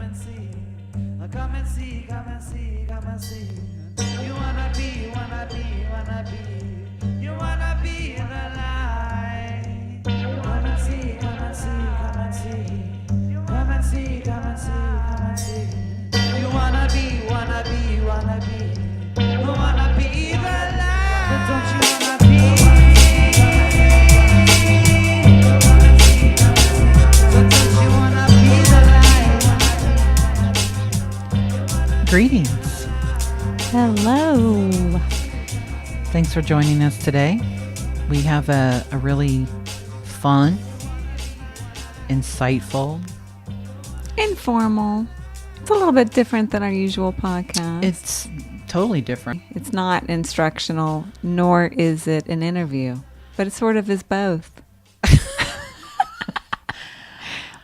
and see. Come and see, come and see, come and see. You wanna be, wanna be, wanna be. You wanna be in the light. Come and see, come and see, come and see. Come and see, come and see, come and see. You wanna be, wanna be, wanna be. You wanna be the light. But don't you wanna be? But don't you wanna be the light? Greetings. Hello. Thanks for joining us today. We have a really fun, insightful. Informal. It's a little bit different than our usual podcast. It's totally different. It's not instructional, nor is it an interview, but it sort of is both.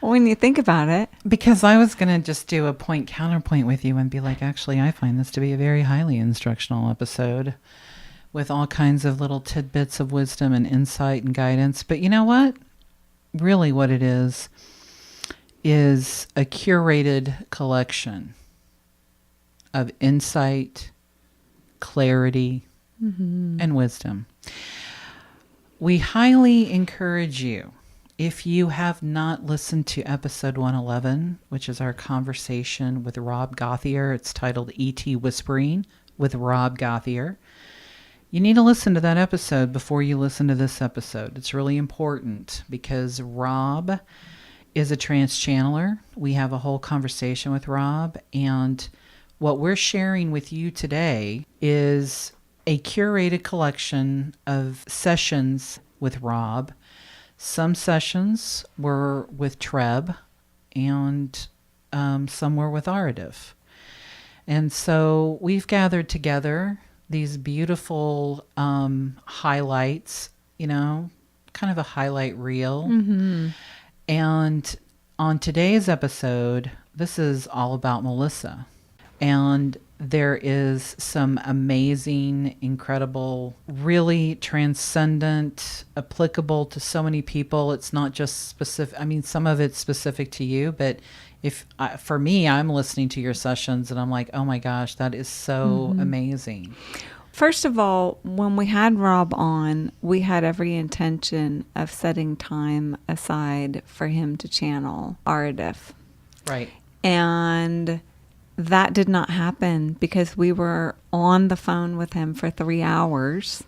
When you think about it. Because I was going to just do a point counterpoint with you and be like, actually, I find this to be a very highly instructional episode with all kinds of little tidbits of wisdom and insight and guidance. But you know what? Really what it is a curated collection of insight, clarity, and wisdom. We highly encourage you, if you have not listened to episode 111, which is our conversation with Rob Gauthier, it's titled E.T. Whispering with Rob Gauthier. You need to listen to that episode before you listen to this episode. It's really important because Rob is a trance channeler. We have a whole conversation with Rob, and what we're sharing with you today is a curated collection of sessions with Rob. Some sessions were with TReb and some were with Aridif. And so we've gathered together these beautiful highlights, kind of a highlight reel. Mm-hmm. And on today's episode, this is all about Melissa. And there is some amazing, incredible, really transcendent, applicable to so many people. It's not just specific. I mean, some of it's specific to you, but for me, I'm listening to your sessions and I'm like, oh my gosh, that is so amazing. First of all, when we had Rob on, we had every intention of setting time aside for him to channel Aridif. Right. And that did not happen because we were on the phone with him for 3 hours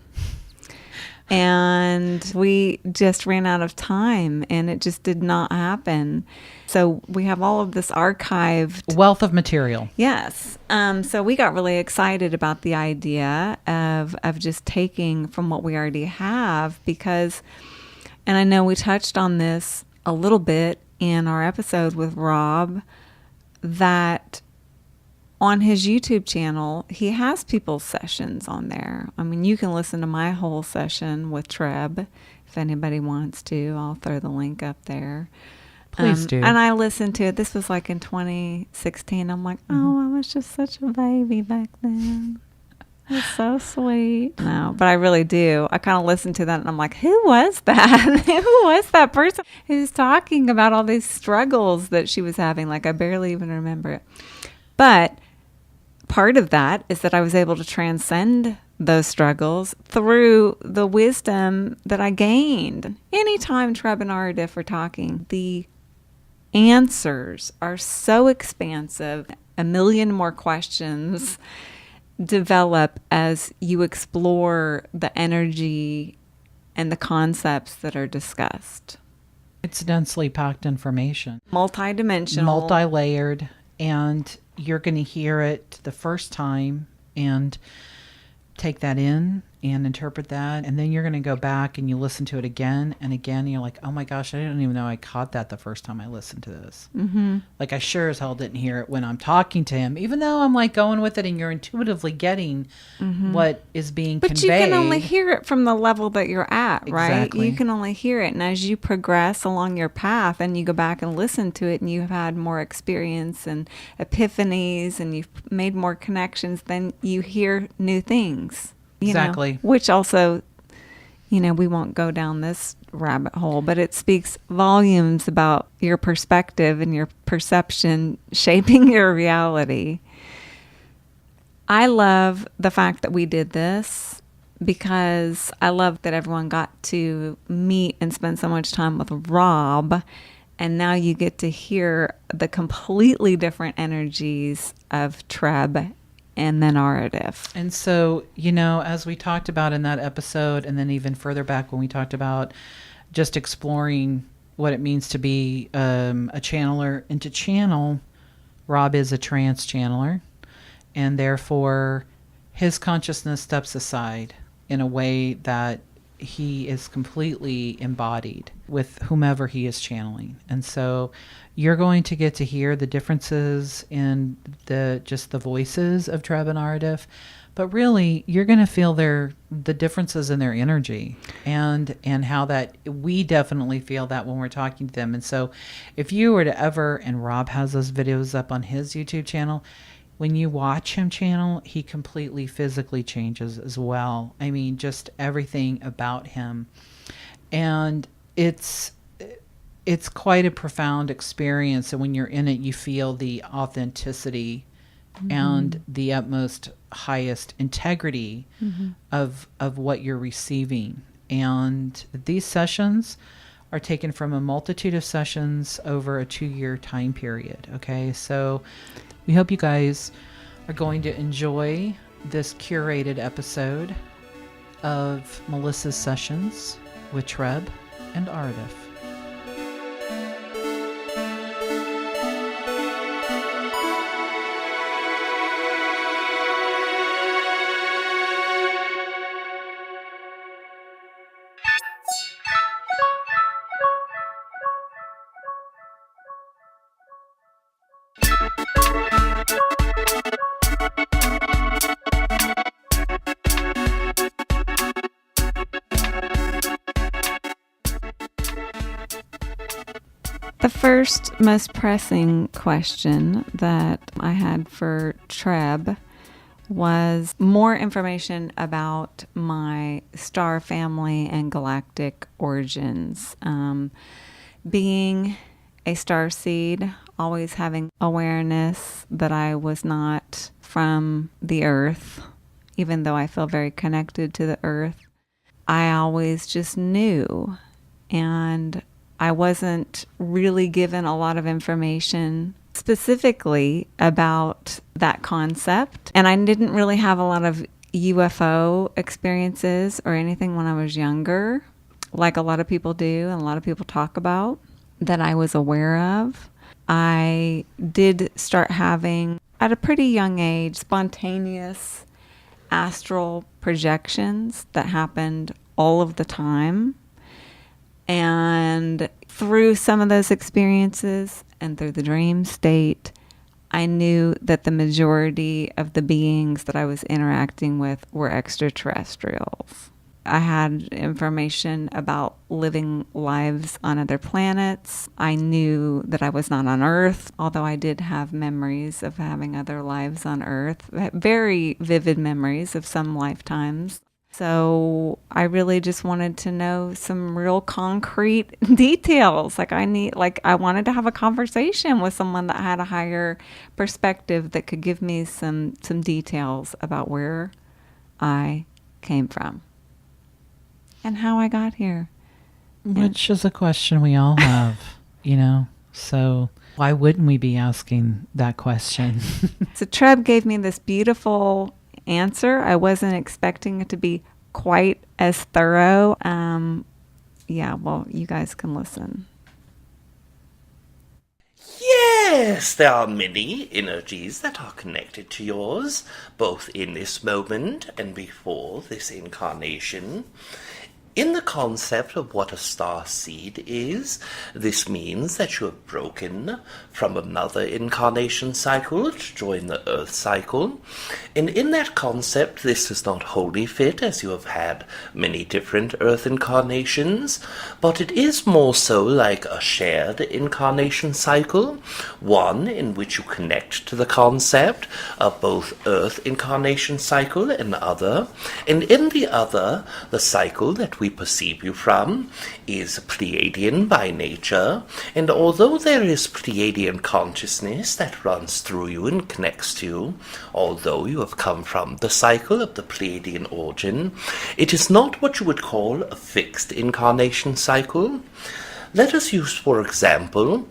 and we just ran out of time and it just did not happen. So we have all of this archived wealth of material. Yes. So we got really excited about the idea of just taking from what we already have because, and I know we touched on this a little bit in our episode with Rob, that on his YouTube channel, he has people's sessions on there. I mean, you can listen to my whole session with TReb if anybody wants to. I'll throw the link up there. Please do. And I listened to it. This was like in 2016. I'm like, oh, I was just such a baby back then. It was so sweet. No, but I really do. I kind of listened to that and I'm like, who was that? Who was that person who's talking about all these struggles that she was having? Like, I barely even remember it. But part of that is that I was able to transcend those struggles through the wisdom that I gained. Anytime TReb and Aridif are talking, the answers are so expansive. A million more questions develop as you explore the energy and the concepts that are discussed. It's densely packed information. Multidimensional. Multi-layered. And you're going to hear it the first time and take that in and interpret that. And then you're going to go back and you listen to it again and again. And you're like, oh my gosh, I didn't even know I caught that the first time I listened to this. Mm-hmm. Like I sure as hell didn't hear it when I'm talking to him, even though I'm like going with it and you're intuitively getting what is being conveyed. But you can only hear it from the level that you're at, right? Exactly. You can only hear it. And as you progress along your path and you go back and listen to it and you've had more experience and epiphanies and you've made more connections, then you hear new things. Exactly. Which also, we won't go down this rabbit hole, but it speaks volumes about your perspective and your perception shaping your reality. I love the fact that we did this because I love that everyone got to meet and spend so much time with Rob. And now you get to hear the completely different energies of TReb and then Aridif. And so, you know, as we talked about in that episode, and then even further back when we talked about just exploring what it means to be a channeler and to channel, Rob is a trance channeler, and therefore his consciousness steps aside in a way that he is completely embodied with whomever he is channeling. And so you're going to get to hear the differences in the voices of TReb and Aridif, but really you're going to feel the differences in their energy and how that we definitely feel that when we're talking to them. And so if you were to ever, and Rob has those videos up on his YouTube channel, when you watch him channel, he completely physically changes as well. I mean, just everything about him. And it's quite a profound experience. And when you're in it, you feel the authenticity and the utmost highest integrity of what you're receiving. And these sessions are taken from a multitude of sessions over a 2-year time period. Okay, so we hope you guys are going to enjoy this curated episode of Melissa's sessions with TReb and Aridif. The first most pressing question that I had for TReb was more information about my star family and galactic origins. Being a starseed, always having awareness that I was not from the earth, even though I feel very connected to the earth, I always just knew. And I wasn't really given a lot of information specifically about that concept. And I didn't really have a lot of UFO experiences or anything when I was younger, like a lot of people do and a lot of people talk about, that I was aware of. I did start having, at a pretty young age, spontaneous astral projections that happened all of the time. And through some of those experiences and through the dream state, I knew that the majority of the beings that I was interacting with were extraterrestrials. I had information about living lives on other planets. I knew that I was not on Earth, although I did have memories of having other lives on Earth, very vivid memories of some lifetimes. So I really just wanted to know some real concrete details. I wanted to have a conversation with someone that had a higher perspective that could give me some details about where I came from and how I got here. Which is a question we all have, you know, so why wouldn't we be asking that question? So TReb gave me this beautiful answer. I wasn't expecting it to be quite as thorough. Well, you guys can listen. Yes, there are many energies that are connected to yours, both in this moment and before this incarnation. In the concept of what a star seed is, this means that you have broken from another incarnation cycle to join the Earth cycle. And in that concept, this does not wholly fit, as you have had many different Earth incarnations, but it is more so like a shared incarnation cycle, one in which you connect to the concept of both Earth incarnation cycle and other, and in the other, the cycle that that we perceive you from is Pleiadian by nature, and although there is Pleiadian consciousness that runs through you and connects to you, although you have come from the cycle of the Pleiadian origin, it is not what you would call a fixed incarnation cycle. Let us use, for example,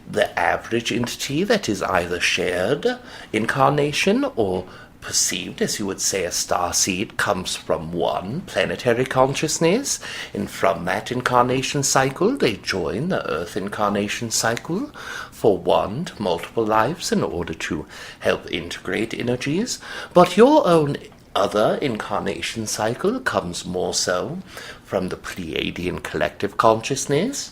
the average entity that is either shared incarnation or perceived, as you would say, a starseed comes from one planetary consciousness, and from that incarnation cycle they join the Earth incarnation cycle for one to multiple lives in order to help integrate energies. But your own other incarnation cycle comes more so from the Pleiadian collective consciousness.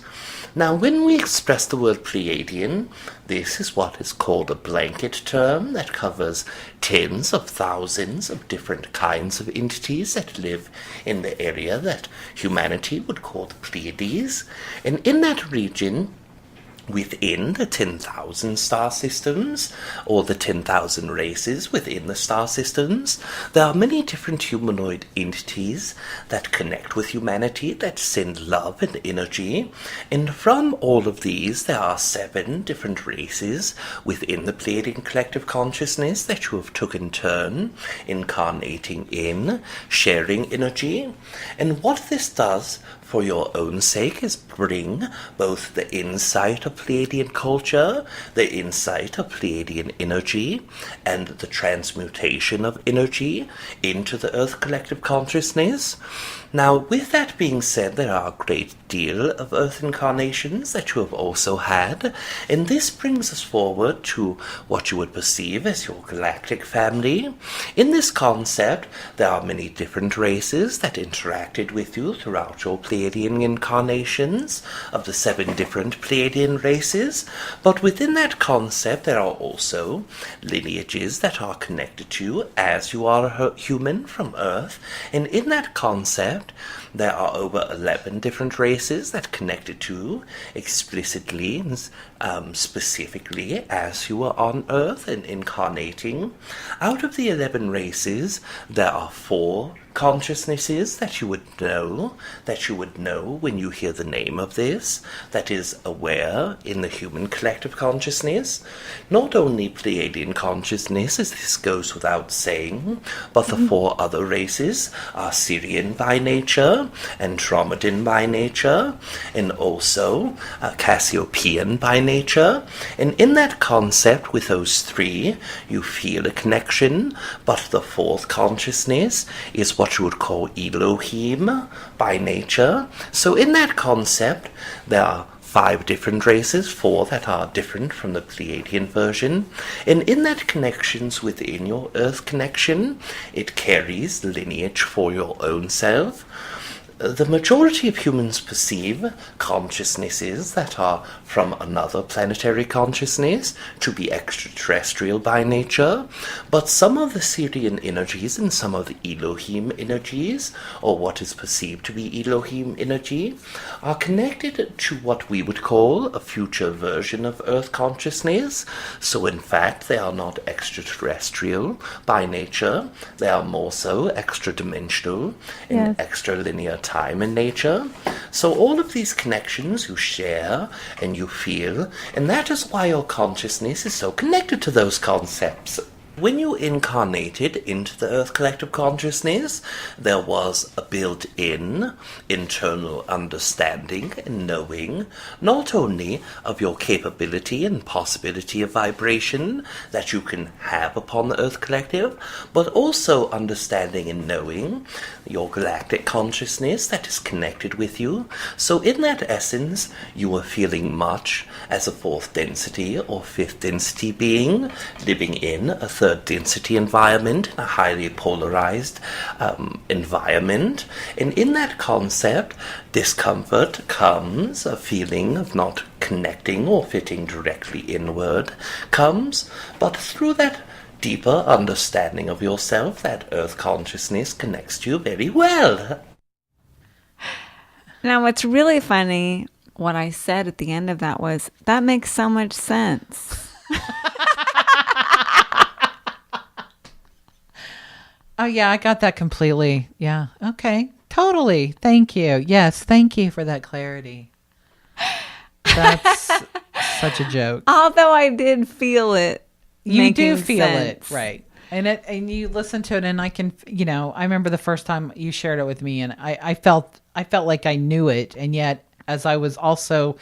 Now, when we express the word Pleiadian, this is what is called a blanket term that covers tens of thousands of different kinds of entities that live in the area that humanity would call the Pleiades. And in that region, within the 10,000 star systems, or the 10,000 races within the star systems, there are many different humanoid entities that connect with humanity, that send love and energy, and from all of these there are 7 different races within the Pleiadian collective consciousness that you have taken turn incarnating in, sharing energy. And what this does for your own sake is bring both the insight of Pleiadian culture, the insight of Pleiadian energy, and the transmutation of energy into the Earth collective consciousness. Now, with that being said, there are a great deal of Earth incarnations that you have also had, and this brings us forward to what you would perceive as your galactic family. In this concept, there are many different races that interacted with you throughout your Pleiadian incarnations of the 7 different Pleiadian races, but within that concept there are also lineages that are connected to you as you are a human from Earth, and in that concept there are over 11 different races that connected to explicitly, specifically as you are on Earth and incarnating. Out of the 11 races, there are 4 consciousnesses that you would know when you hear the name of this, that is aware in the human collective consciousness. Not only Pleiadian consciousness, as this goes without saying, but the 4 other races are Syrian by nature, Andromedan by nature, and also Cassiopean by nature. And in that concept, with those 3, you feel a connection, but the 4th consciousness is what you would call Elohim by nature. So in that concept, there are 5 different races, 4 that are different from the Pleiadian version, and in that connections within your Earth connection, it carries lineage for your own self. The majority of humans perceive consciousnesses that are from another planetary consciousness to be extraterrestrial by nature, but some of the Syrian energies and some of the Elohim energies, or what is perceived to be Elohim energy, are connected to what we would call a future version of Earth consciousness. So in fact, they are not extraterrestrial by nature, they are more so extra-dimensional and extra-linear time in nature. So all of these connections you share and you feel, and that is why your consciousness is so connected to those concepts. When you incarnated into the Earth collective consciousness, there was a built-in internal understanding and knowing, not only of your capability and possibility of vibration that you can have upon the Earth collective, but also understanding and knowing your galactic consciousness that is connected with you. So in that essence, you were feeling much as a 4th density or 5th density being, living in a 3rd density environment, a highly polarized environment. And in that concept, discomfort comes, a feeling of not connecting or fitting directly inward comes, but through that deeper understanding of yourself, that Earth consciousness connects to you very well. Now, what's really funny, what I said at the end of that was, that makes so much sense. Oh, yeah, I got that completely. Yeah. Okay. Totally. Thank you. Yes, thank you for that clarity. That's such a joke. Although I did feel it. You do making feel sense. it, right? And you listen to it, and I can, I remember the first time you shared it with me, and I felt like I knew it, and yet as I was also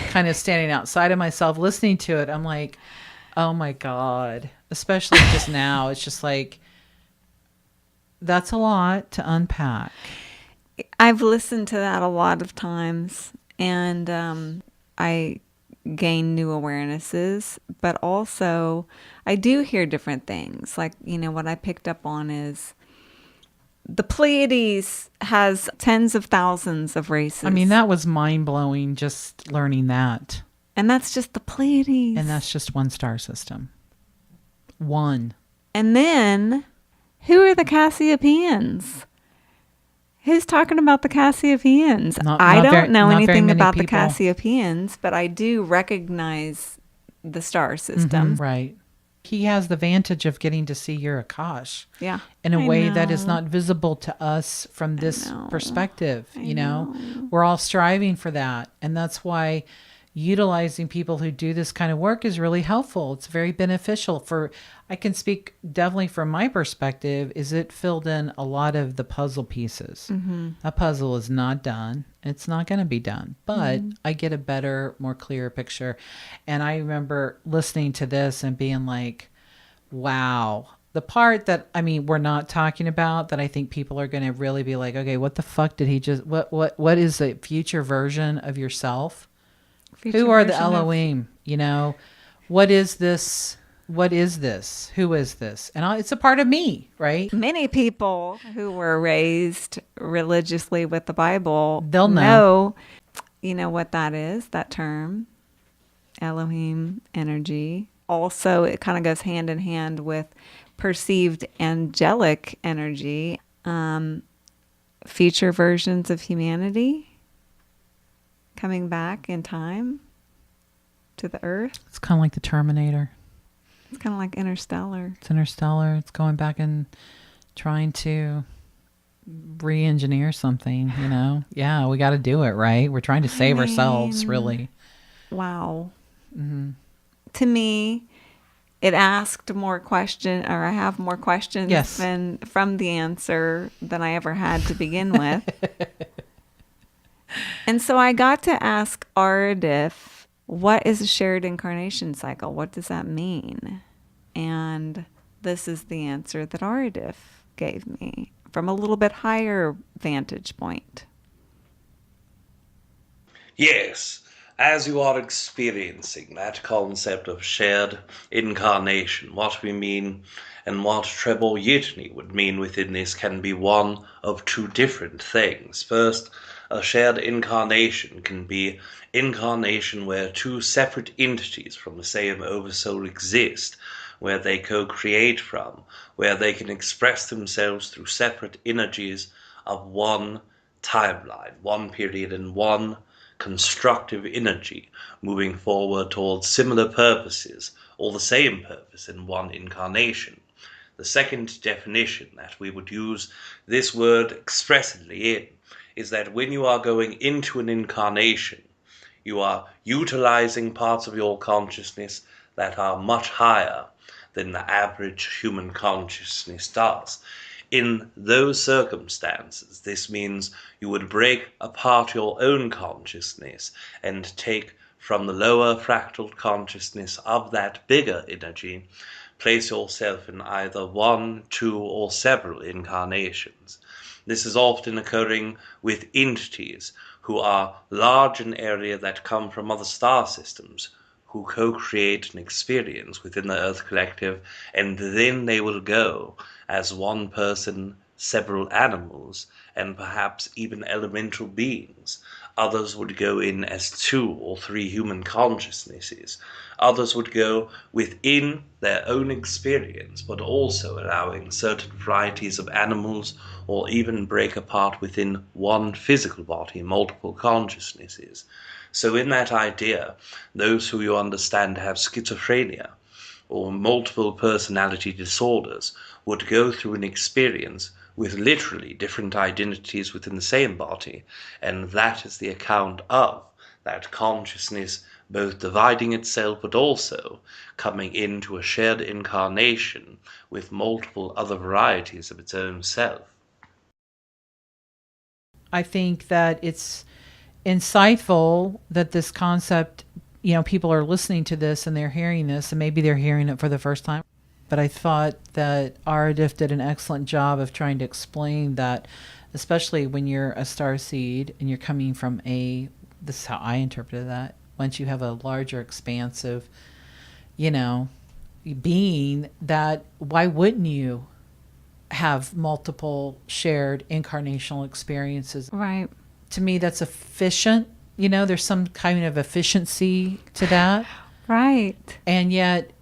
kind of standing outside of myself listening to it, I'm like, oh my God. Especially just now, it's just like, that's a lot to unpack. I've listened to that a lot of times, and I gain new awarenesses, but also I do hear different things. Like, what I picked up on is the Pleiades has tens of thousands of races. I mean, that was mind-blowing just learning that. And that's just the Pleiades. And that's just one star system. One. And then, who are the Cassiopeians? Who's talking about the Cassiopeians? I don't know anything about the Cassiopeians, but I do recognize the star system. Mm-hmm, right. He has the vantage of getting to see your Akash. Yeah. In a way that is not visible to us from this perspective. We're all striving for that. And that's why utilizing people who do this kind of work is really helpful. It's very beneficial I can speak definitely from my perspective, is it filled in a lot of the puzzle pieces. Mm-hmm. That puzzle is not done. It's not going to be done, but I get a better, more clear picture. And I remember listening to this and being like, wow. The part that, we're not talking about that I think people are going to really be like, okay, what the fuck did he just, what is the future version of yourself? Who are the Elohim? What is this? What is this? Who is this? And it's a part of me, right? Many people who were raised religiously with the Bible, they'll know. You know what that is, that term, Elohim energy. Also, it kind of goes hand in hand with perceived angelic energy, future versions of humanity coming back in time to the earth. It's kind of like the Terminator. It's kind of like Interstellar. It's Interstellar. It's going back and trying to re-engineer something, Yeah, we got to do it, right? We're trying to save ourselves, really. Wow. Mm-hmm. To me, it asked more questions, or I have more questions from the answer than I ever had to begin with. And so I got to ask Aridif, what is a shared incarnation cycle? What does that mean? And this is the answer that Aridif gave me from a little bit higher vantage point. Yes, as you are experiencing that concept of shared incarnation, what we mean and what TReb or Yitni would mean within this can be one of two different things. First, a shared incarnation can be incarnation where two separate entities from the same oversoul exist, where they co-create from, where they can express themselves through separate energies of one timeline, one period, and one constructive energy, moving forward towards similar purposes or the same purpose in one incarnation. The second definition that we would use this word expressly in is that when you are going into an incarnation, you are utilizing parts of your consciousness that are much higher than the average human consciousness does. In those circumstances, this means you would break apart your own consciousness and take from the lower fractal consciousness of that bigger energy, place yourself in either one, two, or several incarnations. This is often occurring with entities who are large in area that come from other star systems, who co-create an experience within the Earth Collective, and then they will go as one person, several animals, and perhaps even elemental beings. Others would go in as 2 or 3 human consciousnesses. Others would go within their own experience, but also allowing certain varieties of animals, or even break apart within one physical body, multiple consciousnesses. So in that idea, those who you understand have schizophrenia or multiple personality disorders would go through an experience with literally different identities within the same body, and that is the account of that consciousness both dividing itself but also coming into a shared incarnation with multiple other varieties of its own self. I think that it's insightful that this concept, people are listening to this and they're hearing this, and maybe they're hearing it for the first time. But I thought that Aridif did an excellent job of trying to explain that, especially when you're a starseed and you're coming from this is how I interpreted that, once you have a larger expansive, being, that why wouldn't you have multiple shared incarnational experiences? Right. To me, that's efficient. There's some kind of efficiency to that. Right. And yet,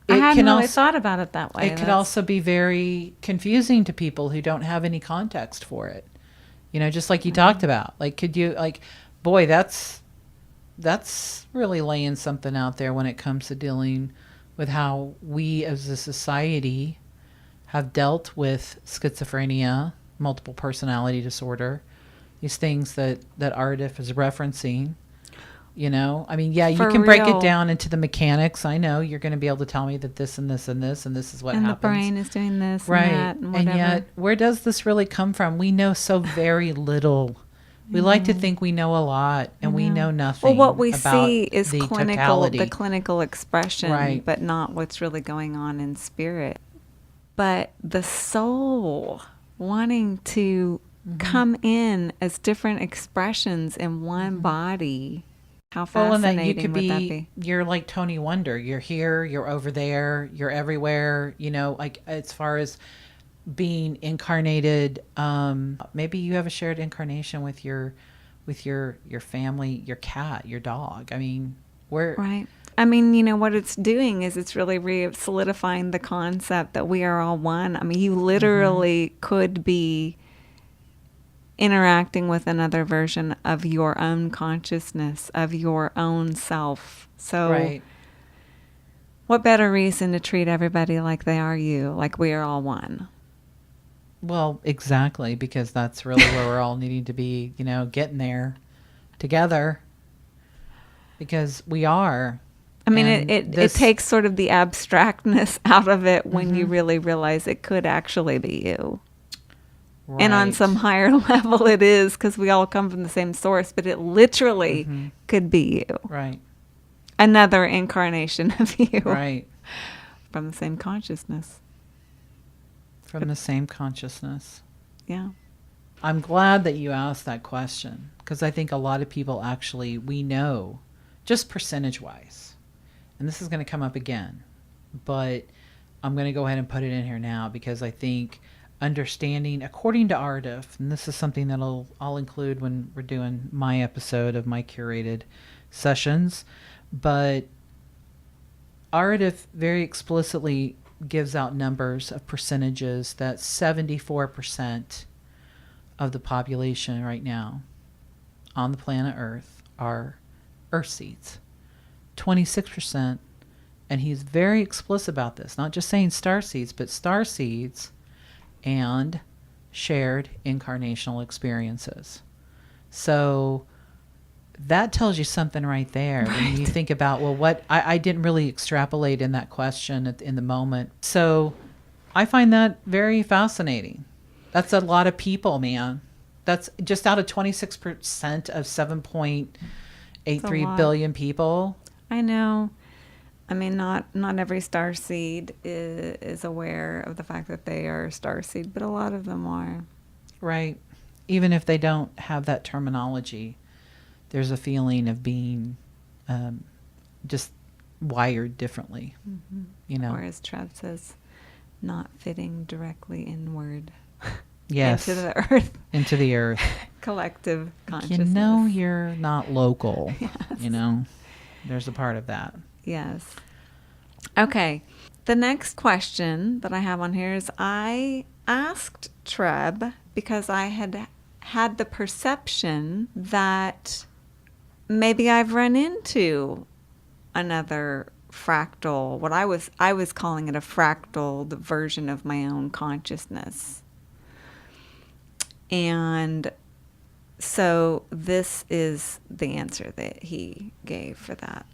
I hadn't really thought about it that way. It could also be very confusing to people who don't have any context for it. Just like you talked about. Like, could you, boy, that's really laying something out there when it comes to dealing with how we as a society have dealt with schizophrenia, multiple personality disorder, these things that Aridif is referencing. You can break it down into the mechanics. I know you're going to be able to tell me that this and this and this and this is what happens. And the brain is doing this right. and that and whatever. And yet, where does this really come from? We know so very little. We like to think we know a lot, and we know nothing. Well, what we about see is the clinical expression, right. But not what's really going on in spirit. But the soul wanting to come in as different expressions in one body. How fascinating would that be? You're like Tony Wonder. You're here, you're over there, you're everywhere. As far as being incarnated, maybe you have a shared incarnation with your family, your cat, your dog. Right. What it's doing is it's really solidifying the concept that we are all one. You literally could be interacting with another version of your own consciousness, of your own self. So right. What better reason to treat everybody like they are you, like we are all one? Well, exactly, because that's really where we're all needing to be, getting there together, because we are. It takes sort of the abstractness out of it when you really realize it could actually be you. Right. And on some higher level it is, because we all come from the same source, but it literally could be you. Right. Another incarnation of you. Right. From the same consciousness. From the same consciousness. Yeah. I'm glad that you asked that question, because I think a lot of people actually, we know, just percentage-wise, and this is going to come up again, but I'm going to go ahead and put it in here now, because I think understanding, according to Aridif, and this is something that I'll include when we're doing my episode of my curated sessions, but Aridif very explicitly gives out numbers of percentages that 74% of the population right now on the planet Earth are Earth seeds. 26%, and he's very explicit about this, not just saying star seeds, but star seeds and shared incarnational experiences. So that tells you something right there. Right. When you think about, well, what I didn't really extrapolate in that question in the moment. So I find that very fascinating. That's a lot of people, man. That's just out of 26% of 7.83 billion people. I know. Not every starseed is aware of the fact that they are a starseed, but a lot of them are. Right. Even if they don't have that terminology, there's a feeling of being just wired differently, Or as Trev says, not fitting directly inward. Yes. Into the earth. Into the earth. Collective consciousness. You're not local. Yes. There's a part of that. Yes. Okay. The next question that I have on here is, I asked Treb because I had the perception that maybe I've run into another fractal, what I was calling it a fractal, the version of my own consciousness. And so this is the answer that he gave for that.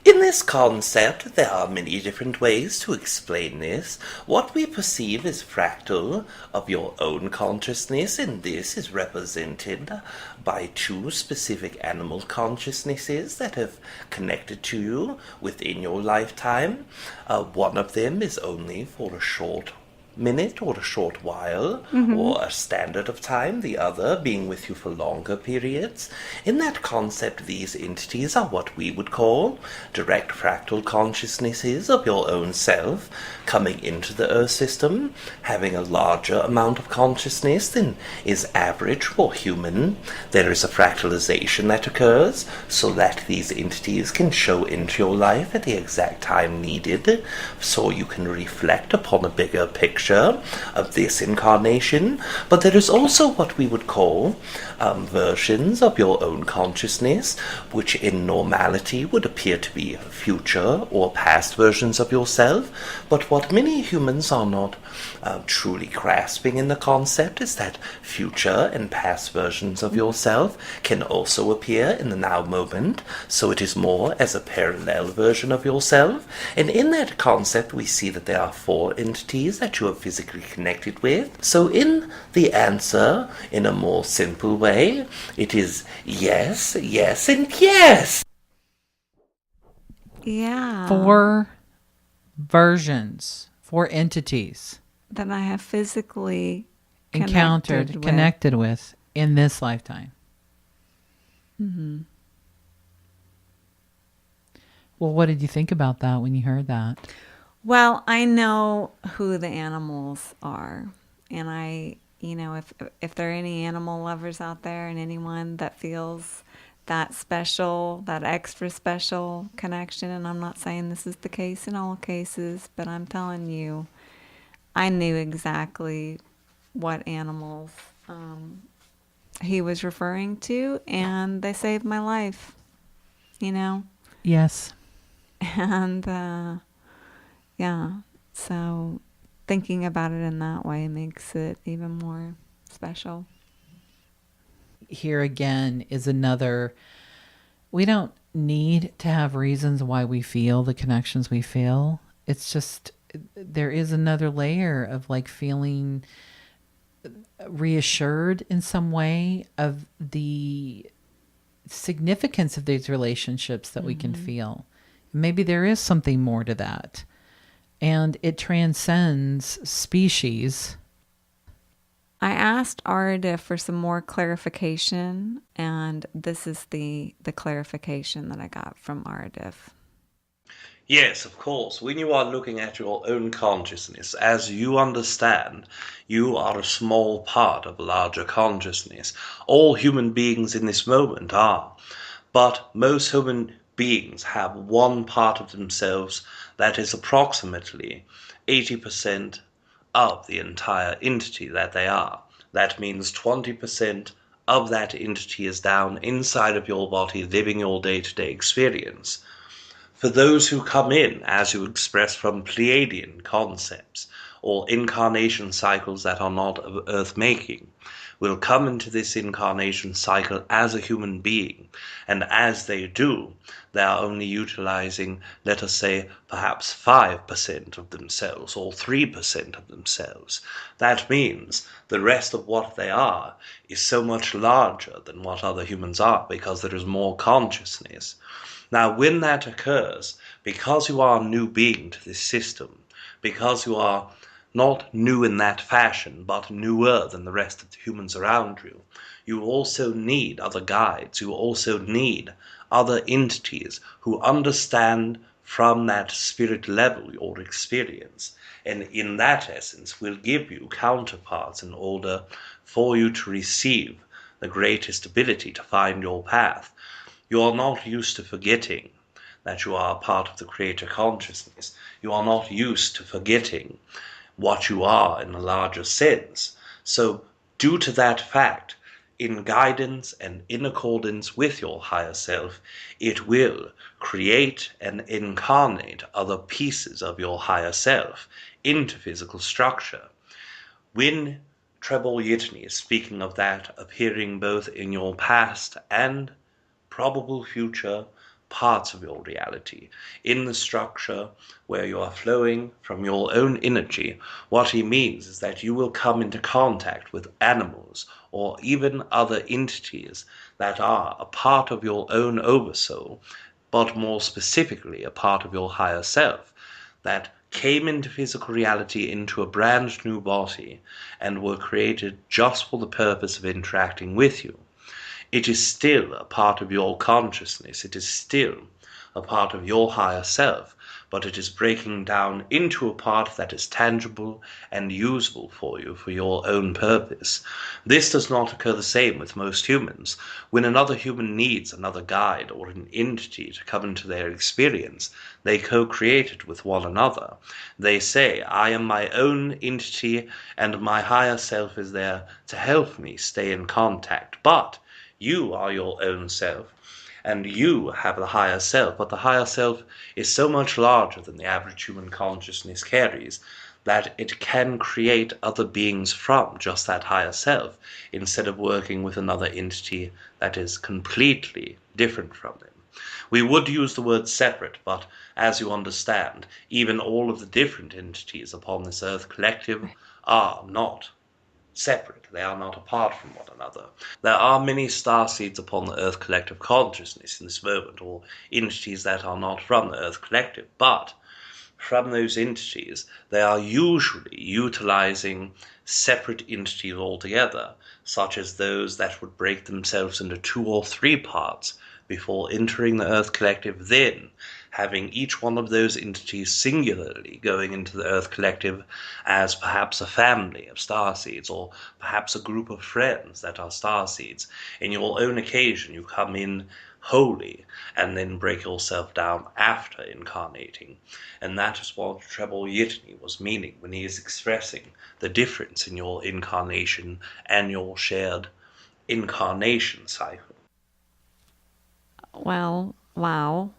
In this concept, there are many different ways to explain this. What we perceive as fractal of your own consciousness, and this is represented by two specific animal consciousnesses that have connected to you within your lifetime. One of them is only for a short minute or a short while, or a standard of time, the other being with you for longer periods. In that concept, these entities are what we would call direct fractal consciousnesses of your own self, coming into the Earth system, having a larger amount of consciousness than is average for human. There is a fractalization that occurs so that these entities can show into your life at the exact time needed, so you can reflect upon a bigger picture of this incarnation. But there is also what we would call versions of your own consciousness, which in normality would appear to be future or past versions of yourself. But what many humans are not truly grasping in the concept is that future and past versions of yourself can also appear in the now moment, so it is more as a parallel version of yourself. And in that concept we see that there are four entities that you are physically connected with. So in the answer, in a more simple way, it is yes, yes, and yes. Yeah. Four versions, four entities that I have physically connected with in this lifetime. Well, what did you think about that when you heard that? Well, I know who the animals are, and I, if there are any animal lovers out there and anyone that feels that special, that extra special connection, and I'm not saying this is the case in all cases, but I'm telling you, I knew exactly what animals he was referring to, and they saved my life, Yes. And yeah, so thinking about it in that way makes it even more special. Here again is another, we don't need to have reasons why we feel the connections we feel. It's just, there is another layer of like feeling reassured in some way of the significance of these relationships that we can feel. Maybe there is something more to that. And it transcends species. I asked Aridif for some more clarification, and this is the clarification that I got from Aridif. Yes, of course. When you are looking at your own consciousness, as you understand, you are a small part of a larger consciousness. All human beings in this moment are. But most human beings have one part of themselves that is approximately 80% of the entire entity that they are. That means 20% of that entity is down inside of your body, living your day-to-day experience. For those who come in, as you express from Pleiadian concepts, or incarnation cycles that are not of earth-making, will come into this incarnation cycle as a human being, and as they do, they are only utilizing, let us say, perhaps 5% of themselves, or 3% of themselves. That means the rest of what they are is so much larger than what other humans are, because there is more consciousness. Now, when that occurs, because you are a new being to this system, because you are not new in that fashion, but newer than the rest of the humans around you, you also need other guides. You also need other entities who understand from that spirit level your experience, and in that essence will give you counterparts in order for you to receive the greatest ability to find your path. You are not used to forgetting that you are a part of the creator consciousness. You are not used to forgetting what you are in a larger sense. So due to that fact, in guidance and in accordance with your higher self, it will create and incarnate other pieces of your higher self into physical structure. When Trebal Yitni, speaking of that appearing both in your past and probable future parts of your reality, in the structure where you are flowing from your own energy. What he means is that you will come into contact with animals or even other entities that are a part of your own oversoul, but more specifically a part of your higher self, that came into physical reality into a brand new body and were created just for the purpose of interacting with you. It is still a part of your consciousness, it is still a part of your higher self, but it is breaking down into a part that is tangible and usable for you for your own purpose. This does not occur the same with most humans. When another human needs another guide or an entity to come into their experience, they co-create it with one another. They say, I am my own entity and my higher self is there to help me stay in contact. But you are your own self, and you have the higher self, but the higher self is so much larger than the average human consciousness carries that it can create other beings from just that higher self, instead of working with another entity that is completely different from them. We would use the word separate, but as you understand, even all of the different entities upon this Earth collective are not separate. They are not apart from one another. There are many starseeds upon the Earth collective consciousness in this moment, or entities that are not from the Earth collective, but from those entities, they are usually utilizing separate entities altogether, such as those that would break themselves into 2 or 3 parts before entering the Earth collective, then having each one of those entities singularly going into the Earth collective as perhaps a family of starseeds, or perhaps a group of friends that are starseeds. In your own occasion, you come in wholly and then break yourself down after incarnating. And that is what Trebal Yitni was meaning when he is expressing the difference in your incarnation and your shared incarnation cycle. Well, wow.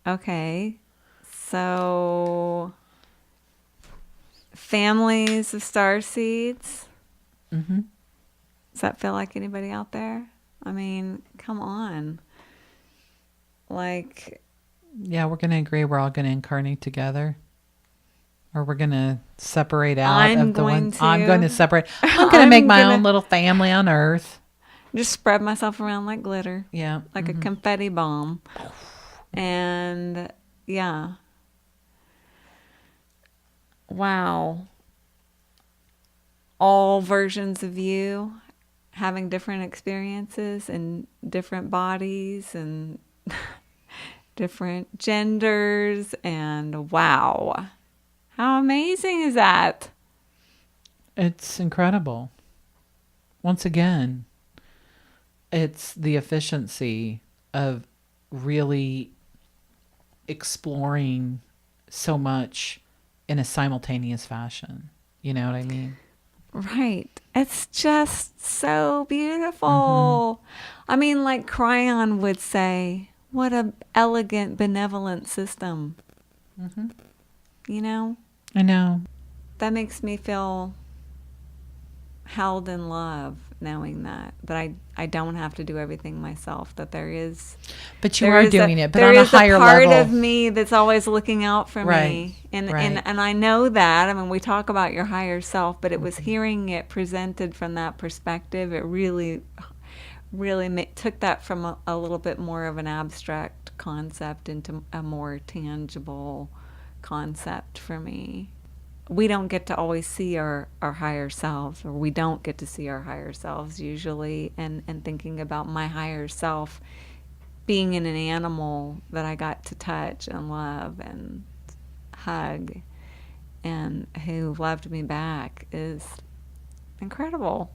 Okay. So, families of starseeds. Mm-hmm. Does that feel like anybody out there? I mean, come on. Like, Yeah, we're going to agree we're all going to incarnate together. Or we're going to separate out I'm of the going ones. to. I'm going to separate. I'm going to make my own little family on Earth. just spread myself around like glitter, Yeah. like a confetti bomb. And yeah. Wow. All versions of you having different experiences and different bodies and different genders. And wow. How amazing is that? It's incredible. Once again, it's the efficiency of really exploring so much in a simultaneous fashion. You know what I mean? Right. It's just so beautiful. I mean, like Cryon would say, what a elegant, benevolent system. You know? I know. That makes me feel held in love, knowing that I don't have to do everything myself, that there is... But you are doing it, but on a there is higher a part level. of me that's always looking out for me. And I know that. I mean, we talk about your higher self, but it was hearing it presented from that perspective. It really took that from a little bit more of an abstract concept into a more tangible concept for me. We don't get to always see our higher selves, or we don't get to see our higher selves usually, and thinking about my higher self being in an animal that I got to touch and love and hug, and who loved me back is incredible.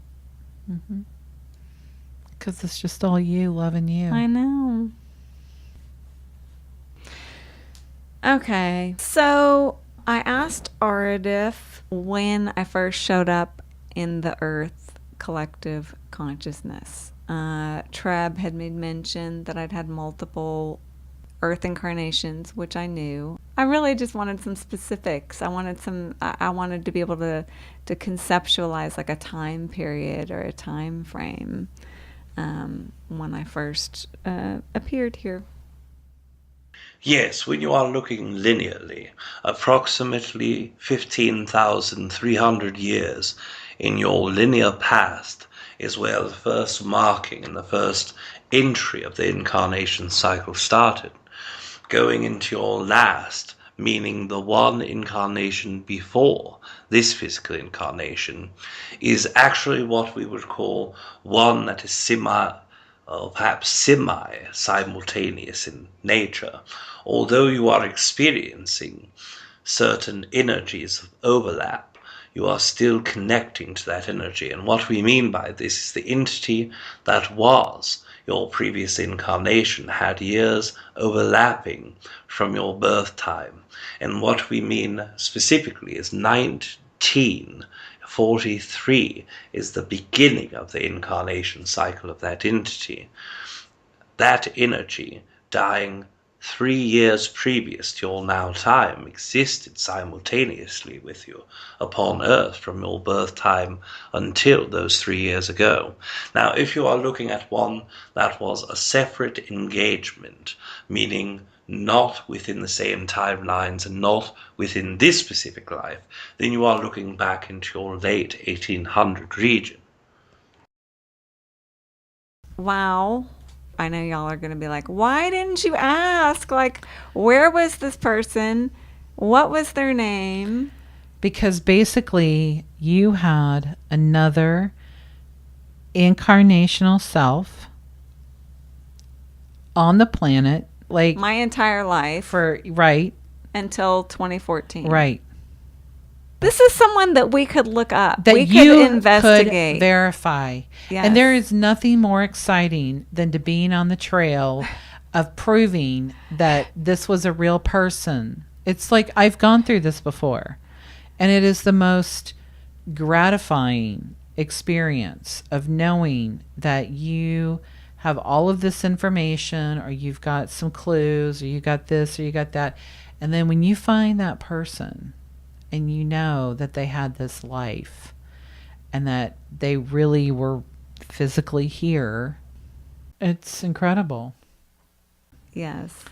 Because it's just all you loving you. I know. Okay, so I asked Aridif when I first showed up in the Earth collective consciousness. TReb had made mention that I'd had multiple Earth incarnations, which I knew. I really just wanted some specifics. I wanted to be able to conceptualize like a time period or a time frame when I first appeared here. Yes, when you are looking linearly, approximately 15,300 years in your linear past is where the first marking and the first entry of the incarnation cycle started. Going into your last, meaning the one incarnation before this physical incarnation, is actually what we would call one that is perhaps semi-simultaneous in nature, although you are experiencing certain energies of overlap, you are still connecting to that energy. And what we mean by this is the entity that was your previous incarnation had years overlapping from your birth time. And what we mean specifically is 1943 is the beginning of the incarnation cycle of that entity. That energy, dying 3 years previous to your now time, existed simultaneously with you upon Earth from your birth time until those 3 years ago. Now, if you are looking at one that was a separate engagement, meaning not within the same timelines and not within this specific life, then you are looking back into your late 1800 region. Wow. I know y'all are going to be like, why didn't you ask? Like, where was this person? What was their name? Because basically you had another incarnational self on the planet, like my entire life right until 2014. Right. This is someone that we could look up. That we you could investigate. could verify. Yes. And there is nothing more exciting than to being on the trail of proving that this was a real person. It's like I've gone through this before. And it is the most gratifying experience of knowing that you have all of this information, or you've got some clues, or you got this, or you got that. And then when you find that person and you know that they had this life and that they really were physically here, it's incredible. Yes.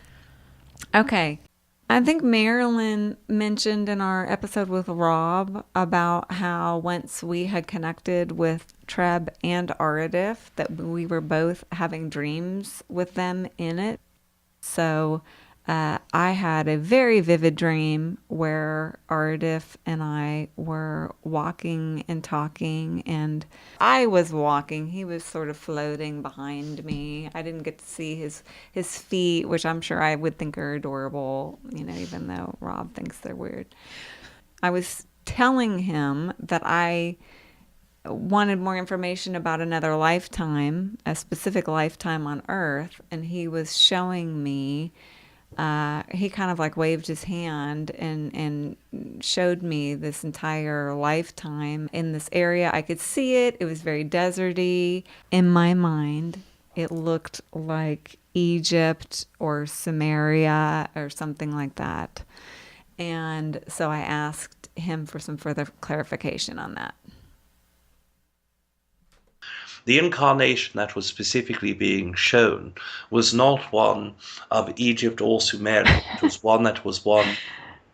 Okay. I think Marilyn mentioned in our episode with Rob about how once we had connected with TReb and Aridif, that we were both having dreams with them in it. So I had a very vivid dream where Aridif and I were walking and talking, and I was walking. He was sort of floating behind me. I didn't get to see his feet, which I'm sure I would think are adorable, even though Rob thinks they're weird. I was telling him that I wanted more information about another lifetime, a specific lifetime on Earth, and he was showing me. He kind of like waved his hand and showed me this entire lifetime in this area. I could see it. It was very deserty. In my mind, it looked like Egypt or Samaria or something like that. And so I asked him for some further clarification on that. The incarnation that was specifically being shown was not one of Egypt or Sumeria. It was one that was one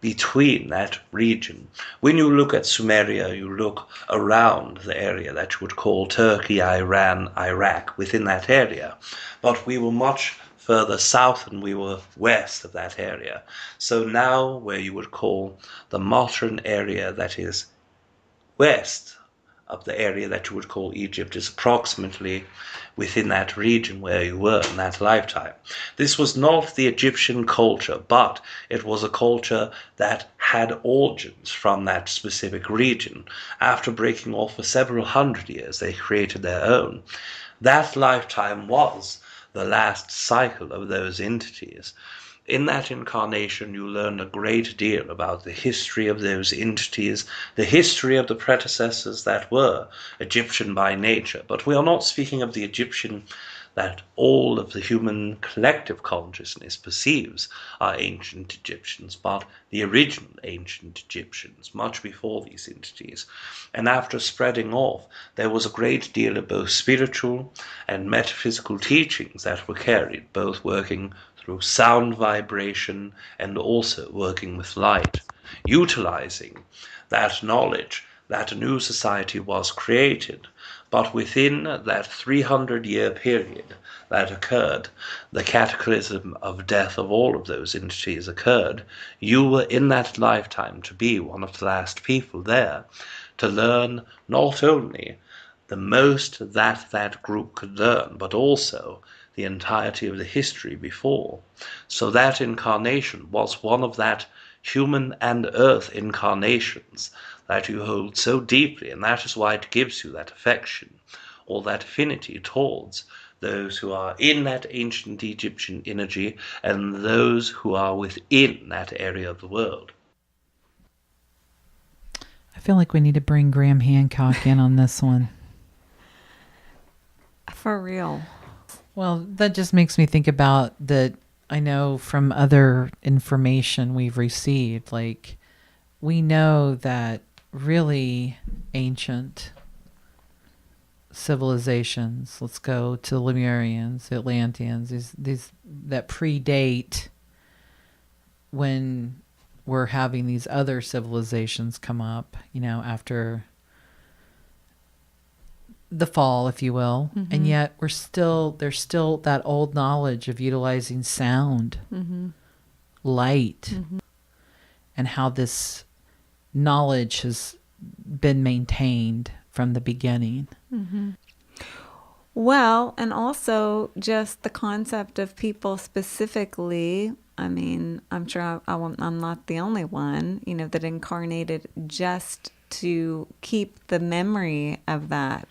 between that region. When you look at Sumeria, you look around the area that you would call Turkey, Iran, Iraq, within that area. But we were much further south and we were west of that area. So now where you would call the modern area that is west of the area that you would call Egypt is approximately within that region where you were in that lifetime. This was not the Egyptian culture, but it was a culture that had origins from that specific region. After breaking off for several hundred years, they created their own. That lifetime was the last cycle of those entities. In that incarnation, you learn a great deal about the history of those entities, the history of the predecessors that were Egyptian by nature. But we are not speaking of the Egyptian that all of the human collective consciousness perceives are ancient Egyptians, but the original ancient Egyptians, much before these entities. And after spreading off, there was a great deal of both spiritual and metaphysical teachings that were carried, both working through sound vibration and also working with light, utilizing that knowledge that a new society was created. But within that 300-year period that occurred, the cataclysm of death of all of those entities occurred. You were in that lifetime to be one of the last people there, to learn not only the most that that group could learn, but also the entirety of the history before. So that incarnation was one of that human and earth incarnations that you hold so deeply, and that is why it gives you that affection or that affinity towards those who are in that ancient Egyptian energy and those who are within that area of the world. I feel like we need to bring Graham Hancock in on this one. For real. Well, that just makes me think about that. I know from other information we've received, like we know that really ancient civilizations, let's go to the Lemurians, the Atlanteans, these that predate when we're having these other civilizations come up, after the fall, if you will. Mm-hmm. And yet there's still that old knowledge of utilizing sound, Mm-hmm. light, Mm-hmm. and how this knowledge has been maintained from the beginning. Mm-hmm. Well, and also just the concept of people specifically. I mean, I'm sure I'm not the only one, that incarnated just to keep the memory of that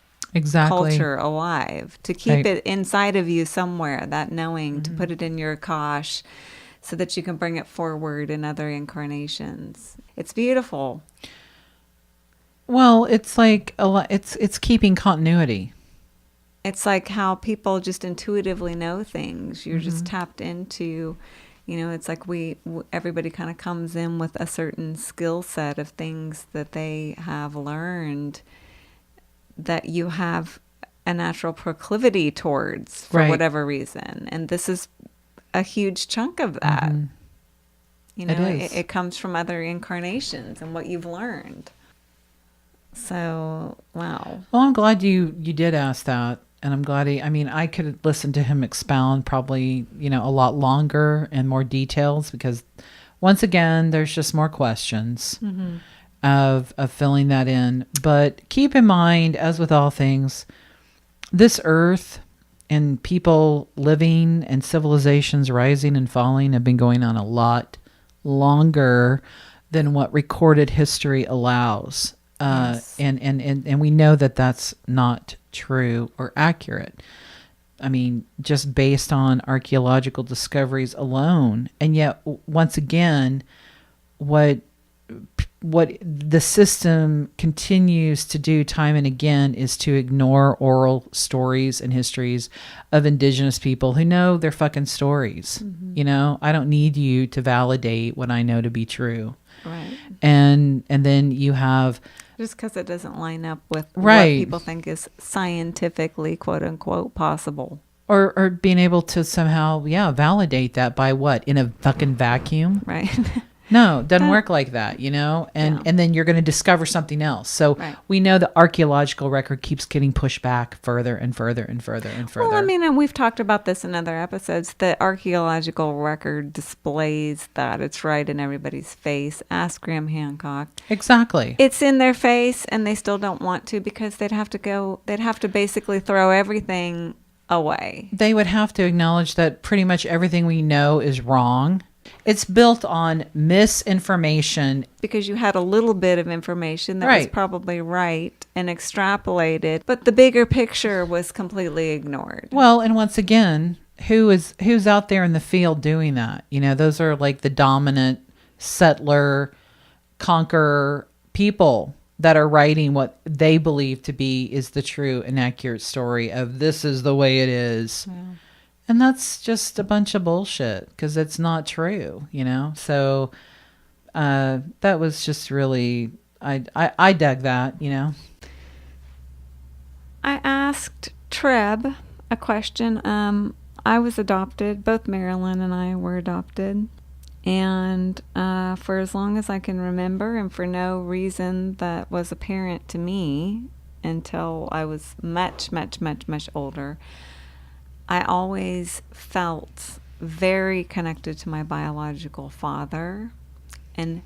culture alive, to keep it inside of you somewhere, that knowing, Mm-hmm. to put it in your Akash so that you can bring it forward in other incarnations. It's beautiful. Well, it's like it's keeping continuity. It's like how people just intuitively know things. You're Mm-hmm. just tapped into, it's like everybody kind of comes in with a certain skill set of things that they have learned that you have a natural proclivity towards for whatever reason. And this is a huge chunk of that. Mm-hmm. It comes from other incarnations and what you've learned. So, wow. Well, I'm glad you did ask that. And I'm glad I could listen to him expound probably, a lot longer and more details, because once again, there's just more questions Mm-hmm. of filling that in. But keep in mind, as with all things, this earth and people living and civilizations rising and falling have been going on a lot longer than what recorded history allows. Yes. And we know that that's not true or accurate. I mean, just based on archaeological discoveries alone. And yet, once again, what the system continues to do time and again is to ignore oral stories and histories of indigenous people who know their fucking stories. Mm-hmm. I don't need you to validate what I know to be true. Right. And then you have... Just because it doesn't line up with Right. what people think is scientifically, quote unquote, possible. Or being able to somehow, validate that by what? In a fucking vacuum? Right. No, it doesn't work like that, And then you're going to discover something else. So we know the archaeological record keeps getting pushed back further and further and further and further. Well, and we've talked about this in other episodes. The archaeological record displays that. It's right in everybody's face. Ask Graham Hancock. Exactly. It's in their face, and they still don't want to, because they'd have to basically throw everything away. They would have to acknowledge that pretty much everything we know is wrong. It's built on misinformation. Because you had a little bit of information that was Right. probably right and extrapolated, but the bigger picture was completely ignored. Well, and once again, who's out there in the field doing that? Those are like the dominant settler, conqueror people that are writing what they believe to be is the true and accurate story of this is the way it is. Yeah. And that's just a bunch of bullshit because it's not true, you know? So that was just really, I dug that, you know? I asked TReb a question. I was adopted. Both Marilyn and I were adopted. And for as long as I can remember, and for no reason that was apparent to me until I was much, much, much, much older, I always felt very connected to my biological father and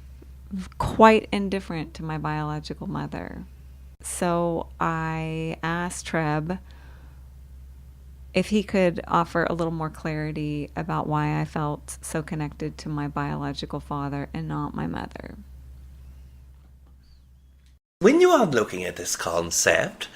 quite indifferent to my biological mother. So I asked TReb if he could offer a little more clarity about why I felt so connected to my biological father and not my mother. When you are looking at this concept,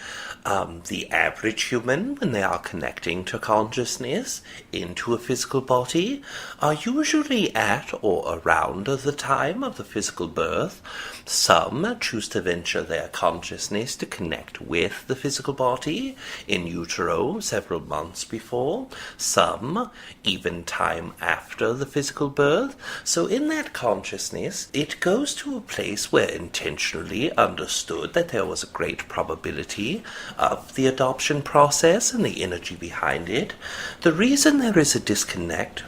the average human, when they are connecting to consciousness into a physical body, are usually at or around the time of the physical birth. Some choose to venture their consciousness to connect with the physical body in utero several months before, some even time after the physical birth. So in that consciousness, it goes to a place where intentionally understood that there was a great probability of the adoption process and the energy behind it. The reason there is a disconnect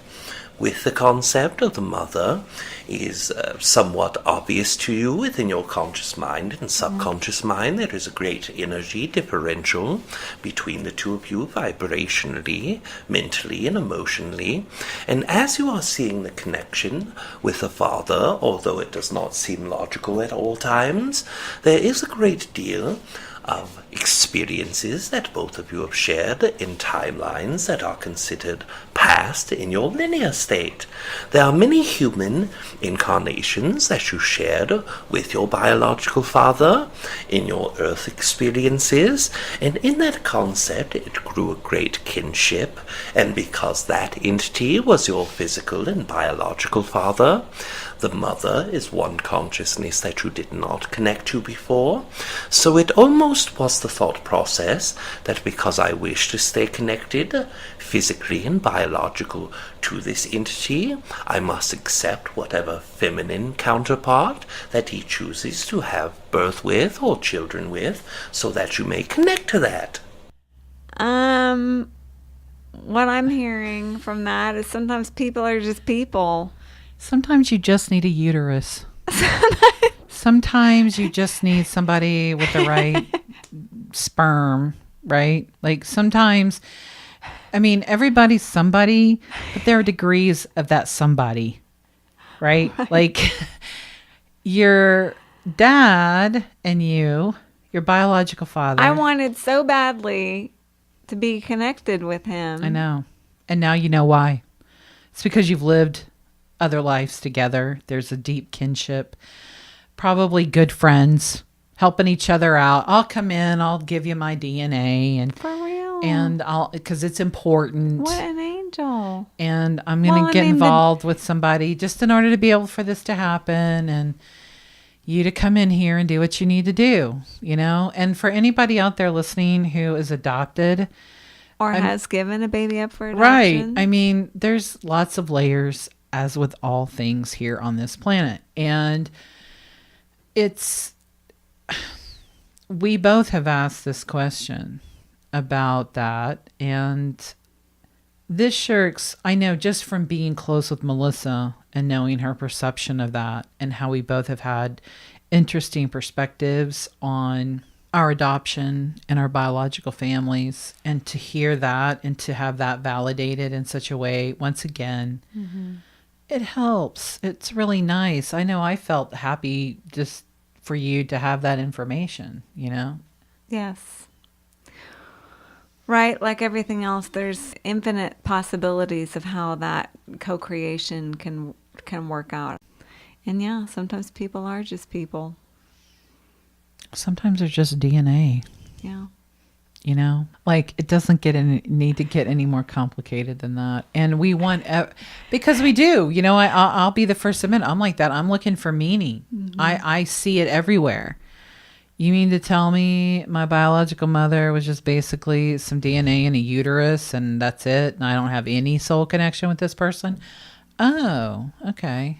with the concept of the mother is somewhat obvious to you within your conscious mind and subconscious mind. There is a great energy differential between the two of you vibrationally, mentally, and emotionally. And as you are seeing the connection with the father, although it does not seem logical at all times, there is a great deal of experiences that both of you have shared in timelines that are considered past in your linear state. There are many human incarnations that you shared with your biological father in your earth experiences, and in that concept it grew a great kinship, and because that entity was your physical and biological father, the mother is one consciousness that you did not connect to before. So it almost was the thought process that because I wish to stay connected, physically and biological, to this entity, I must accept whatever feminine counterpart that he chooses to have birth with or children with, so that you may connect to that. What I'm hearing from that is sometimes people are just people. Sometimes you just need a uterus. Sometimes you just need somebody with the right sperm, right? Like sometimes, I mean, everybody's somebody, but there are degrees of that somebody, right? Like your dad and you, your biological father. I wanted so badly to be connected with him. I know. And now you know why. It's because you've lived other lives together. There's a deep kinship, probably good friends, helping each other out. I'll come in, I'll give you my DNA, and For real. and I'll, because it's important. What an angel. And I'm going to get involved with somebody just in order to be able for this to happen, and you to come in here and do what you need to do, you know? And for anybody out there listening who is adopted Or has given a baby up for adoption. right. I mean, there's lots of layers, as with all things here on this planet. And we both have asked this question about that. And this shirks, I know just from being close with Melissa and knowing her perception of that, and how we both have had interesting perspectives on our adoption and our biological families, and to hear that and to have that validated in such a way, once again, it helps. It's really nice. I know I felt happy just for you to have that information, you know? Yes. Right, like everything else, there's infinite possibilities of how that co-creation can work out. And yeah, sometimes people are just people. Sometimes they're just DNA. Yeah. You know, like it doesn't need to get any more complicated than that. And we want, because we do, you know, I'll be the first to admit, I'm like that. I'm looking for meaning. I see it everywhere. You mean to tell me my biological mother was just basically some DNA in a uterus and that's it? And I don't have any soul connection with this person? Oh, okay.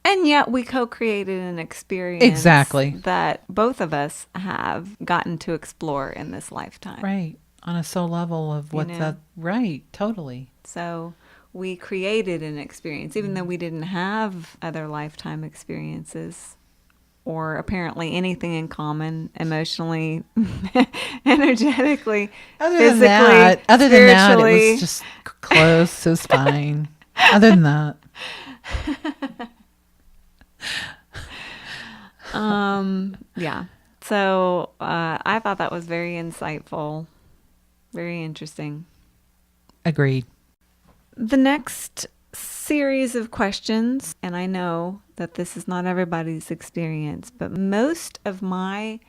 And yet we co-created an experience Exactly. that both of us have gotten to explore in this lifetime. Right. On a soul level of what's that. Right. Totally. So we created an experience, even though we didn't have other lifetime experiences or apparently anything in common emotionally, energetically, physically, than that, spiritually. it was just close. It was fine. Other than that. Yeah. So I thought that was very insightful, very interesting. Agreed. The next series of questions, and I know that this is not everybody's experience, but most of my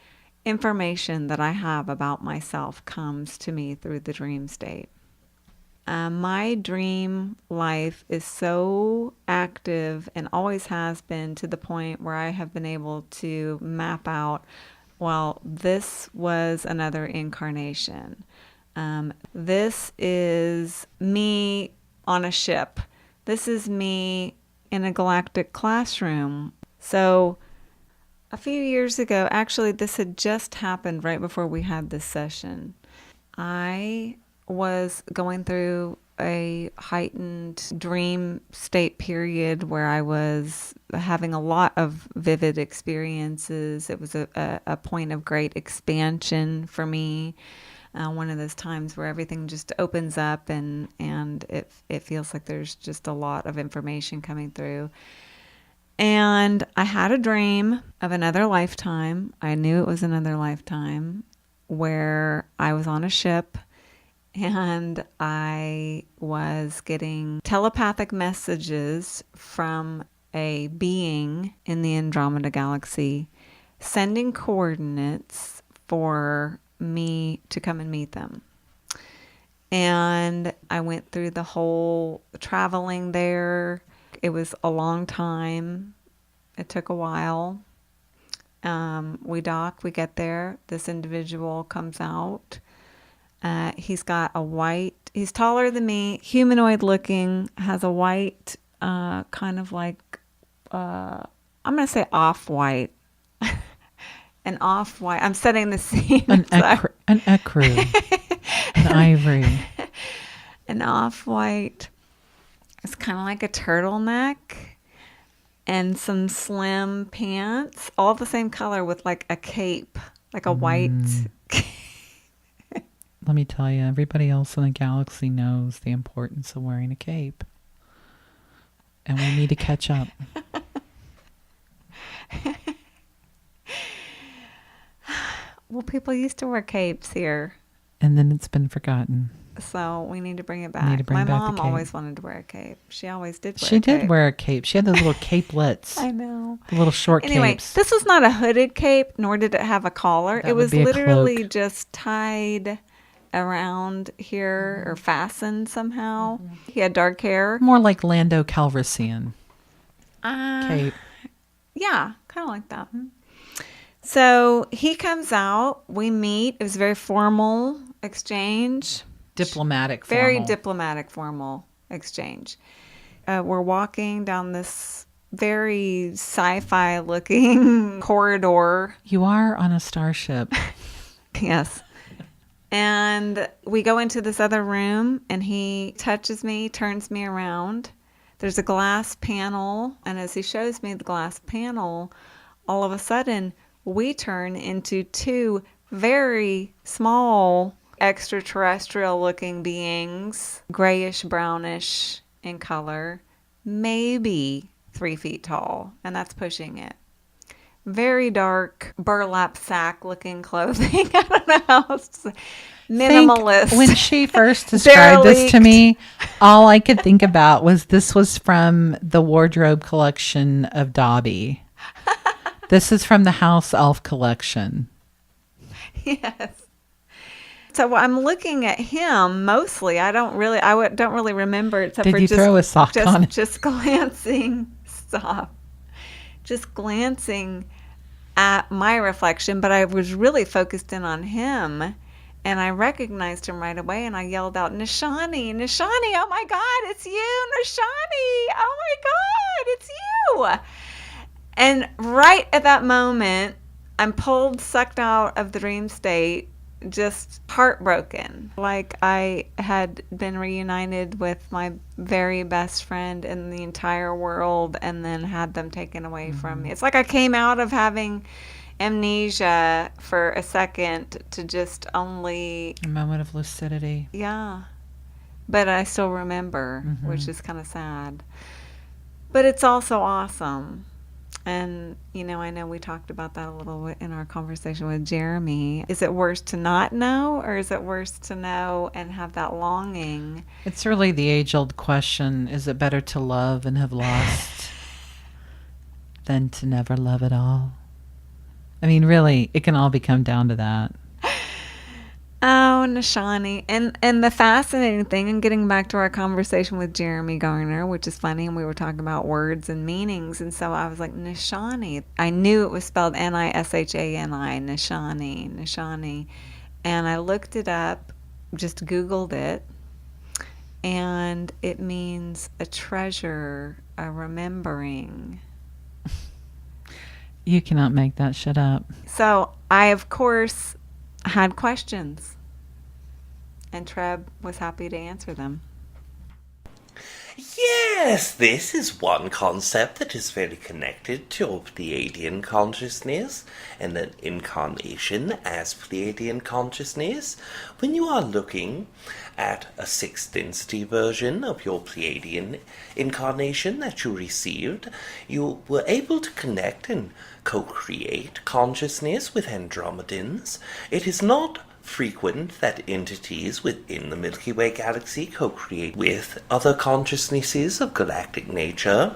information that I have about myself comes to me through the dream state. My dream life is so active and always has been, to the point where I have been able to map out, well, this was another incarnation. This is me on a ship. This is me in a galactic classroom. So a few years ago, actually, this had just happened right before we had this session. I was going through a heightened dream state period where I was having a lot of vivid experiences. It was a point of great expansion for me. One of those times where everything just opens up and it feels like there's just a lot of information coming through. And I had a dream of another lifetime. I knew it was another lifetime where I was on a ship and I was getting telepathic messages from a being in the Andromeda galaxy sending coordinates for me to come and meet them. And I went through the whole traveling there. It was a long time. It took a while. We dock, we get there. This individual comes out. He's got he's taller than me, humanoid looking, has a white, kind of like, I'm going to say off-white. An off-white. I'm setting the scene. An ecru. An ivory. An off-white. It's kind of like a turtleneck and some slim pants, all the same color with like a cape, like a white. Let me tell you, everybody else in the galaxy knows the importance of wearing a cape. And we need to catch up. Well, people used to wear capes here. And then it's been forgotten. So we need to bring it back. My mom always wanted to wear a cape. She always did wear a cape. She did wear a cape. She had those little capelets. I know. The little short anyway, capes. This was not a hooded cape, nor did it have a collar. That it was would be a literally cloak. just tied around here or fastened somehow. He had dark hair. More like Lando Calrissian cape. Yeah, kind of like that. So he comes out. We meet. It was a very formal exchange. Diplomatic, Very formal. diplomatic, formal exchange. We're walking down this very sci-fi looking corridor. You are on a starship. Yes. And we go into this other room and he touches me, turns me around. There's a glass panel. And as he shows me the glass panel, all of a sudden we turn into two very small extraterrestrial looking beings, grayish brownish in color, maybe 3 feet tall. And that's pushing it. Very dark burlap sack looking clothing. I don't know how else to say. Minimalist. When she first described this to me, all I could think about was this was from the wardrobe collection of Dobby. This is from the House Elf collection. Yes. So I'm looking at him mostly. I don't really remember except Did for you throw a sock on it? Just glancing. Stop. Just glancing at my reflection, but I was really focused in on him. And I recognized him right away, and I yelled out, Nishani, Nishani, oh my God, it's you, Nishani, oh my God, it's you. And right at that moment, I'm sucked out of the dream state, just heartbroken. Like I had been reunited with my very best friend in the entire world and then had them taken away from me. It's like I came out of having amnesia for a second to just only a moment of lucidity. Yeah. But I still remember, which is kind of sad. But it's also awesome. And, you know, I know we talked about that a little bit in our conversation with Jeremy. Is it worse to not know, or is it worse to know and have that longing? It's really the age-old question, is it better to love and have lost than to never love at all? I mean, really, it can all come down to that. Oh, Nishani. And the fascinating thing, and getting back to our conversation with Jeremy Garner, which is funny, and we were talking about words and meanings, and so I was like, Nishani. I knew it was spelled Nishani, Nishani, Nishani. And I looked it up, just Googled it, and it means a treasure, a remembering. You cannot make that shit up. So I, of course, had questions, and Treb was happy to answer them. Yes, this is one concept that is very connected to Pleiadian consciousness and an incarnation as Pleiadian consciousness. When you are looking at a sixth density version of your Pleiadian incarnation that you received, you were able to connect and co-create consciousness with Andromedans. It is not frequent that entities within the Milky Way galaxy co-create with other consciousnesses of galactic nature.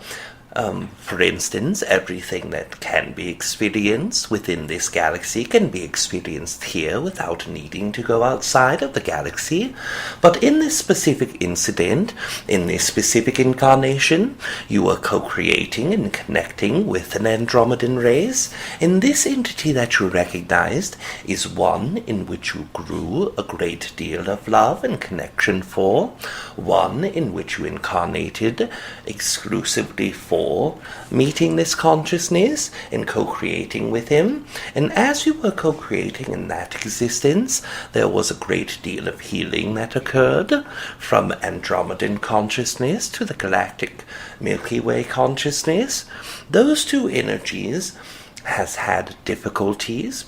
For instance, everything that can be experienced within this galaxy can be experienced here without needing to go outside of the galaxy. But in this specific incident, in this specific incarnation, you are co-creating and connecting with an Andromedan race. And this entity that you recognized is one in which you grew a great deal of love and connection for, one in which you incarnated exclusively for meeting this consciousness and co-creating with him. And as you were co-creating in that existence, there was a great deal of healing that occurred from Andromedan consciousness to the galactic Milky Way consciousness. Those two energies has had difficulties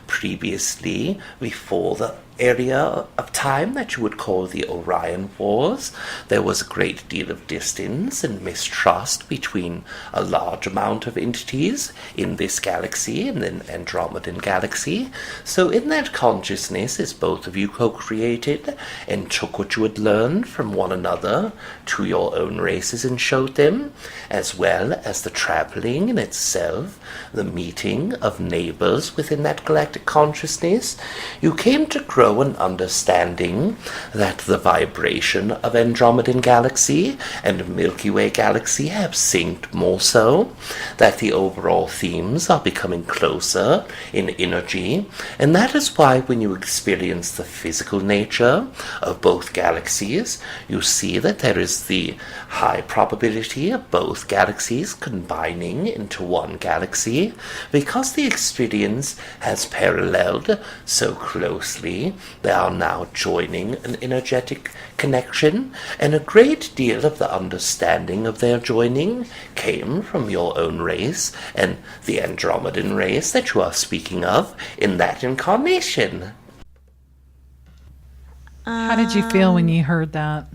previously before the area of time that you would call the Orion Wars. There was a great deal of distance and mistrust between a large amount of entities in this galaxy and the Andromedan galaxy. So in that consciousness, as both of you co-created and took what you had learned from one another to your own races and showed them, as well as the traveling in itself, the meeting of neighbors within that galactic consciousness, you came to grow an understanding that the vibration of Andromedan galaxy and Milky Way galaxy have synced more so, that the overall themes are becoming closer in energy, and that is why when you experience the physical nature of both galaxies, you see that there is the high probability of both galaxies combining into one galaxy, because the experience has paralleled so closely. They are now joining an energetic connection, and a great deal of the understanding of their joining came from your own race and the Andromedan race that you are speaking of in that incarnation. How did you feel when you heard that?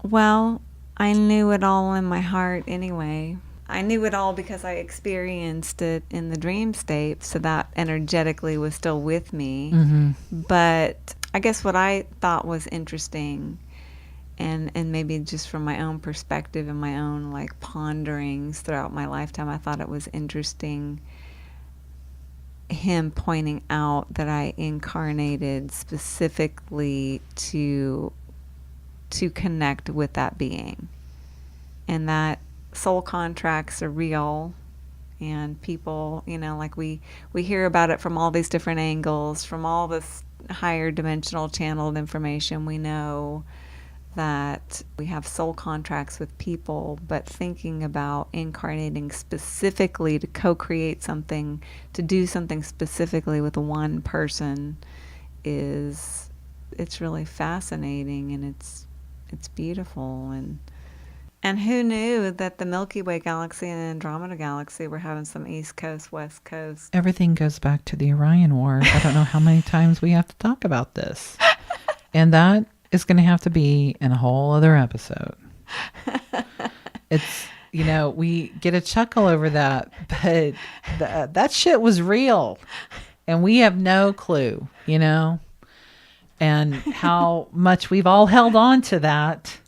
Well, I knew it all in my heart anyway. I knew it all because I experienced it in the dream state, so that energetically was still with me. But I guess what I thought was interesting, and maybe just from my own perspective and my own like ponderings throughout my lifetime, I thought it was interesting him pointing out that I incarnated specifically to connect with that being. And that soul contracts are real, and people, like we hear about it from all these different angles, from all this higher dimensional channeled information. We know that we have soul contracts with people, but thinking about incarnating specifically to co-create something, to do something specifically with one person, it's really fascinating, and it's beautiful. And who knew that the Milky Way galaxy and the Andromeda galaxy were having some East Coast, West Coast. Everything goes back to the Orion Wars. I don't know how many times we have to talk about this. And that is going to have to be in a whole other episode. It's, we get a chuckle over that, but that shit was real. And we have no clue, and how much we've all held on to that.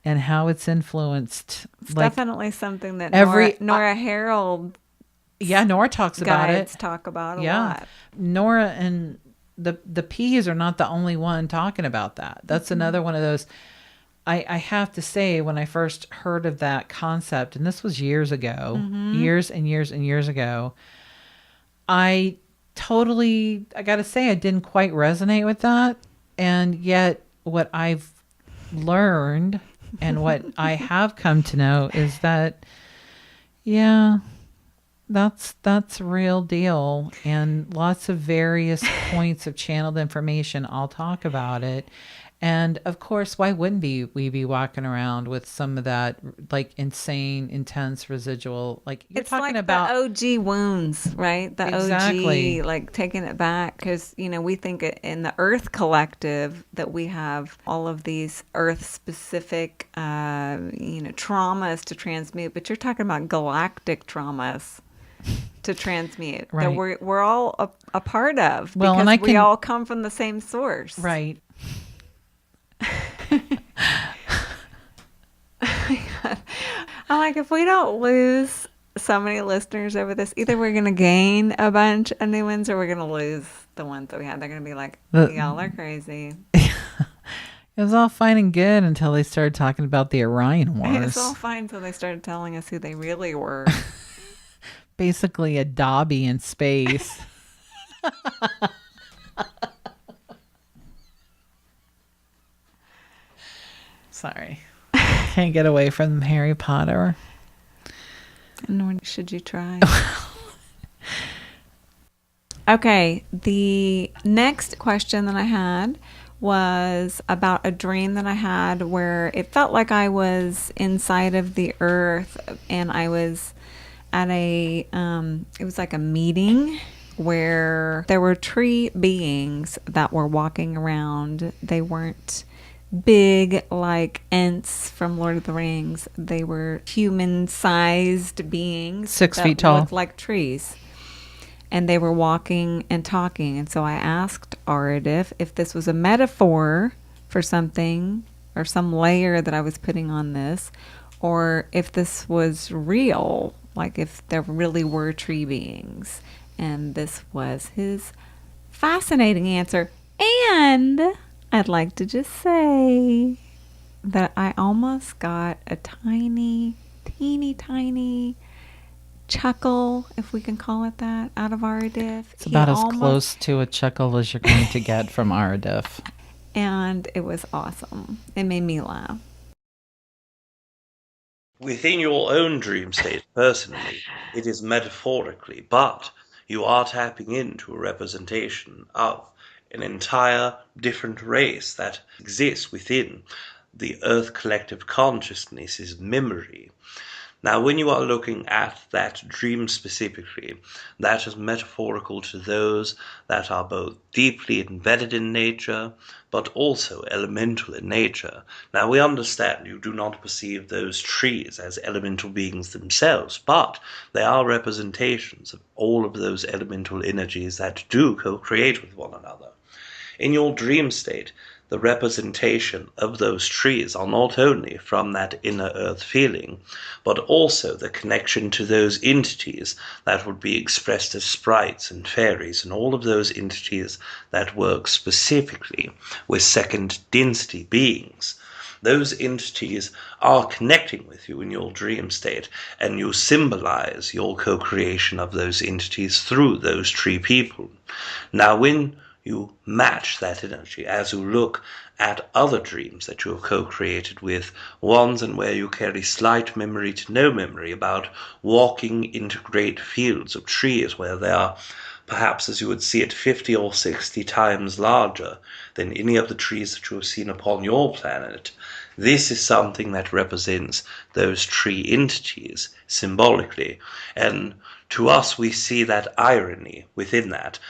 And how it's influenced. It's definitely something that Nora Harold. Yeah, Nora talks about it. Talk about a lot. Nora and the P's are not the only one talking about that. That's another one of those. I have to say, when I first heard of that concept, and this was years ago, years and years and years ago, I got to say, I didn't quite resonate with that. And yet what I've learned and what I have come to know is that, that's real deal. And lots of various points of channeled information. I'll talk about it. And of course, why wouldn't we be walking around with some of that like insane, intense residual? Like you're it's talking like about the OG wounds, right? The exactly. OG, like taking it back, because we think in the Earth Collective that we have all of these Earth-specific, traumas to transmute, but you're talking about galactic traumas to transmute that we're all a part of, because we all come from the same source, right? I'm like, if we don't lose so many listeners over this, either we're going to gain a bunch of new ones or we're going to lose the ones that we had. They're going to be like, y'all are crazy. It was all fine and good until they started talking about the Orion Wars. It was all fine until they started telling us who they really were. Basically a Dobby in space. Sorry. Can't get away from Harry Potter. Nor should you try. Okay, the next question that I had was about a dream that I had where it felt like I was inside of the earth, and I was at it was like a meeting where there were tree beings that were walking around. They weren't big like Ents from Lord of the Rings. They were human-sized beings, 6 feet tall, looked like trees, and they were walking and talking. And so I asked Aridif if this was a metaphor for something or some layer that I was putting on this, or if this was real, like if there really were tree beings. And this was his fascinating answer. And I'd like to just say that I almost got a teeny tiny chuckle, if we can call it that, out of Aridif. It's about as close to a chuckle as you're going to get from Aridif. And it was awesome. It made me laugh. Within your own dream state, personally, it is metaphorically, but you are tapping into a representation of an entire different race that exists within the Earth collective consciousness's memory. Now, when you are looking at that dream specifically, that is metaphorical to those that are both deeply embedded in nature, but also elemental in nature. Now, we understand you do not perceive those trees as elemental beings themselves, but they are representations of all of those elemental energies that do co-create with one another. In your dream state, the representation of those trees are not only from that inner earth feeling, but also the connection to those entities that would be expressed as sprites and fairies, and all of those entities that work specifically with second density beings. those entities are connecting with you in your dream state, and you symbolize your co-creation of those entities through those tree people. Now, when you match that energy, as you look at other dreams that you have co-created with, ones and where you carry slight memory to no memory about walking into great fields of trees where they are perhaps, as you would see it, 50 or 60 times larger than any of the trees that you have seen upon your planet. This is something that represents those tree entities symbolically. And to us, we see that irony within that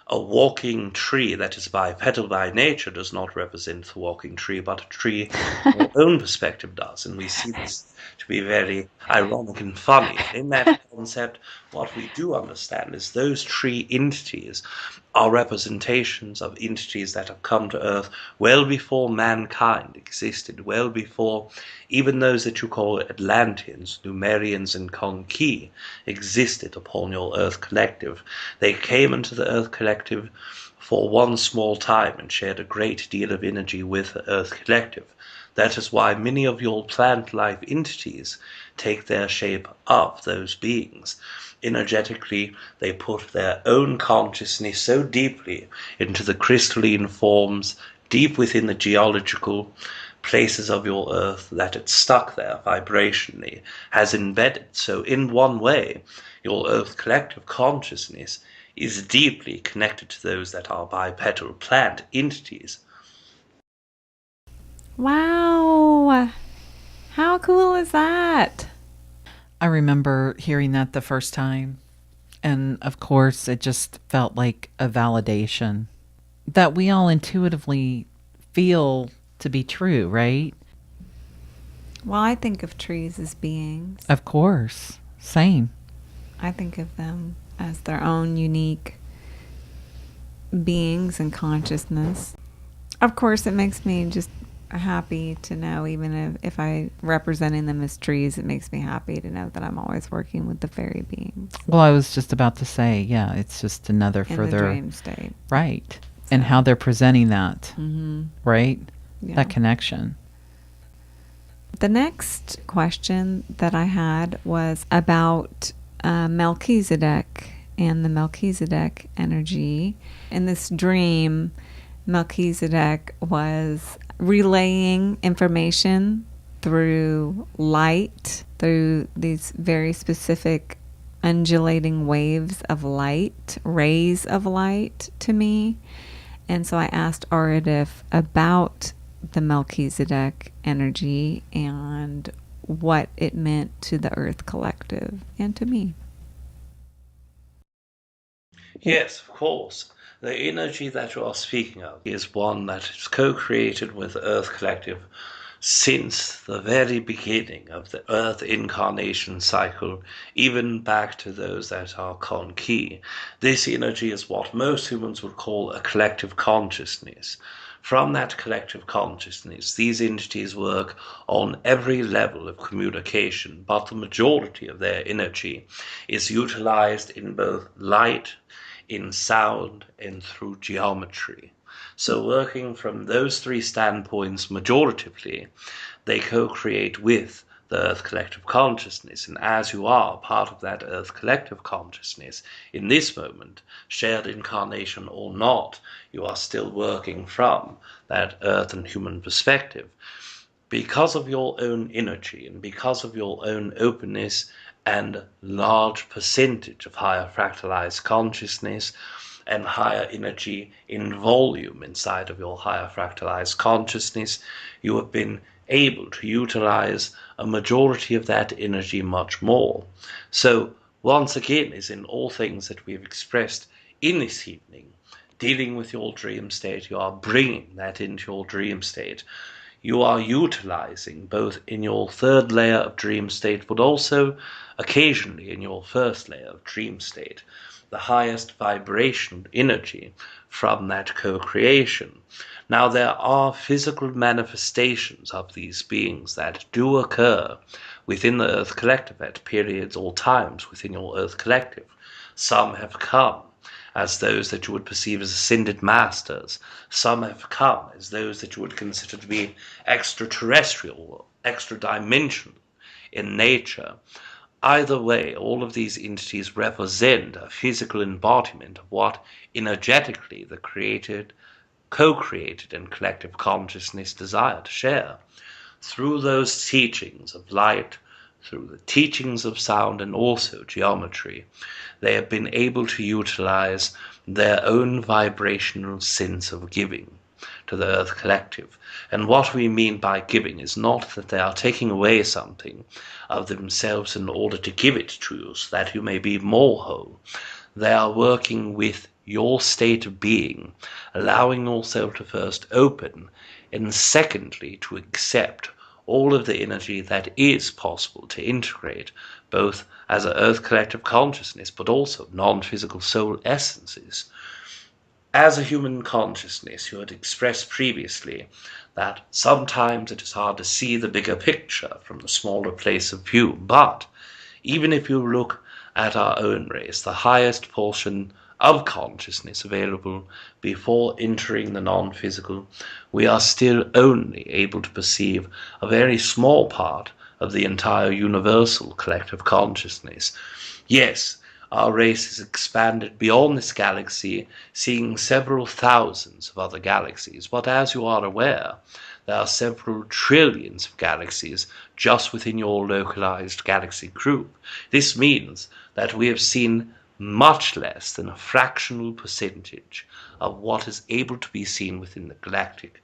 a walking tree that is bipedal by nature does not represent the walking tree, but a tree from our own perspective does. And we see this to be very ironic and funny. In that concept, what we do understand is those tree entities are representations of entities that have come to Earth well before mankind existed, well before even those that you call Atlanteans, Numerians, and Conki existed upon your Earth collective. They came into the Earth collective for one small time and shared a great deal of energy with the Earth collective. That is why many of your plant-life entities take their shape of those beings. Energetically, they put their own consciousness so deeply into the crystalline forms, deep within the geological places of your Earth, that it's stuck there vibrationally, has embedded. So in one way, your Earth collective consciousness is deeply connected to those that are bipedal plant entities. Wow. How cool is that? I remember hearing that the first time. And of course, it just felt like a validation that we all intuitively feel to be true, right? Well, I think of trees as beings. Of course. Same. I think of them as their own unique beings and consciousness. Of course, it makes me just happy to know, even if I representing them as trees, it makes me happy to know that I'm always working with the fairy beings. Well, I was just about to say, yeah, it's just another in further the dream state. Right. And how they're presenting that. Mm-hmm. Right? Yeah. That connection. The next question that I had was about Melchizedek and the Melchizedek energy. In this dream, Melchizedek was relaying information through light, through these very specific undulating waves of light, rays of light to me. And so I asked Aridif about the Melchizedek energy and what it meant to the Earth Collective and to me. Yes, of course. The energy that you are speaking of is one that is co-created with Earth Collective since the very beginning of the Earth incarnation cycle, even back to those that are Conki. This energy is what most humans would call a collective consciousness. From that collective consciousness, these entities work on every level of communication, but the majority of their energy is utilized in both light, in sound, and through geometry. So working from those three standpoints majoritively, they co-create with the Earth Collective Consciousness. And as you are part of that Earth Collective Consciousness, in this moment, shared incarnation or not, you are still working from that Earth and human perspective. Because of your own energy and because of your own openness and large percentage of higher fractalized consciousness and higher energy in volume inside of your higher fractalized consciousness, you have been able to utilize a majority of that energy much more. So once again, as in all things that we've expressed in this evening, dealing with your dream state, you are bringing that into your dream state. You are utilizing both in your third layer of dream state, but also occasionally in your first layer of dream state, the highest vibration energy from that co-creation. Now, there are physical manifestations of these beings that do occur within the Earth Collective at periods or times within your Earth Collective. Some have come as those that you would perceive as ascended masters. Some have come as those that you would consider to be extraterrestrial, extra-dimensional in nature. Either way, all of these entities represent a physical embodiment of what energetically the created, co-created, and collective consciousness desire to share. Through those teachings of light, through the teachings of sound, and also geometry, they have been able to utilize their own vibrational sense of giving to the Earth Collective. And what we mean by giving is not that they are taking away something of themselves in order to give it to you so that you may be more whole. They are working with your state of being, allowing yourself to first open, and secondly to accept all of the energy that is possible to integrate, both as an Earth Collective consciousness, but also non-physical soul essences. As a human consciousness, you had expressed previously that sometimes it is hard to see the bigger picture from the smaller place of view, but even if you look at our own race, the highest portion of consciousness available before entering the non-physical, we are still only able to perceive a very small part of the entire universal collective consciousness. Yes, our race has expanded beyond this galaxy, seeing several thousands of other galaxies, but as you are aware, there are several trillions of galaxies just within your localized galaxy group. This means that we have seen much less than a fractional percentage of what is able to be seen within the galactic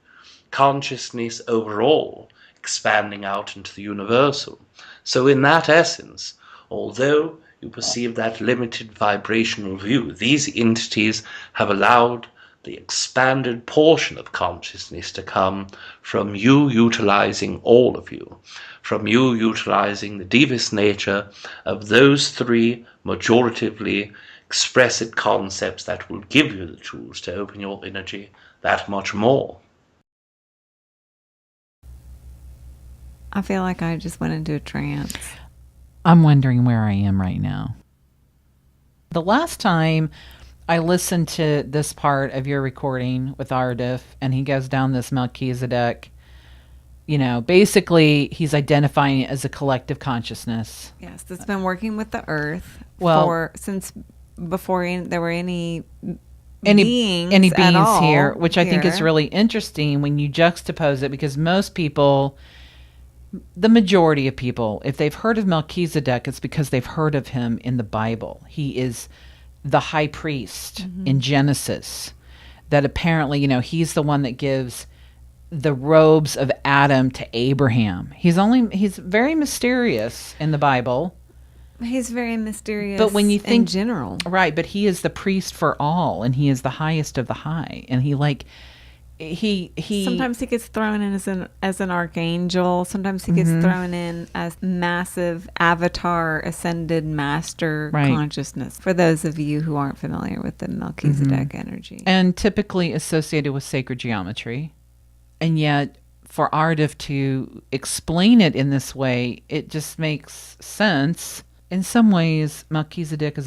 consciousness overall, expanding out into the universal. So in that essence, although you perceive that limited vibrational view, these entities have allowed the expanded portion of consciousness to come from you utilizing all of you, from you utilizing the deepest nature of those three majoritively expressed concepts that will give you the tools to open your energy that much more. I feel like I just went into a trance. I'm wondering where I am right now. The last time I listened to this part of your recording with Aridif, and he goes down this Melchizedek, basically he's identifying it as a collective consciousness. Yes, that's been working with the Earth since before there were any beings at all here, which I think is really interesting when you juxtapose it, because most people, the majority of people, if they've heard of Melchizedek, it's because they've heard of him in the Bible. He is the high priest in Genesis, that apparently, he's the one that gives the robes of Adam to Abraham. He's very mysterious in the Bible. He's very mysterious, but when you think in general, right? But he is the priest for all, and he is the highest of the high, and he sometimes he gets thrown in as an archangel. Sometimes he gets thrown in as massive avatar ascended master consciousness. For those of you who aren't familiar with the Melchizedek energy, and typically associated with sacred geometry, and yet for Aridif to explain it in this way, it just makes sense. In some ways, Melchizedek is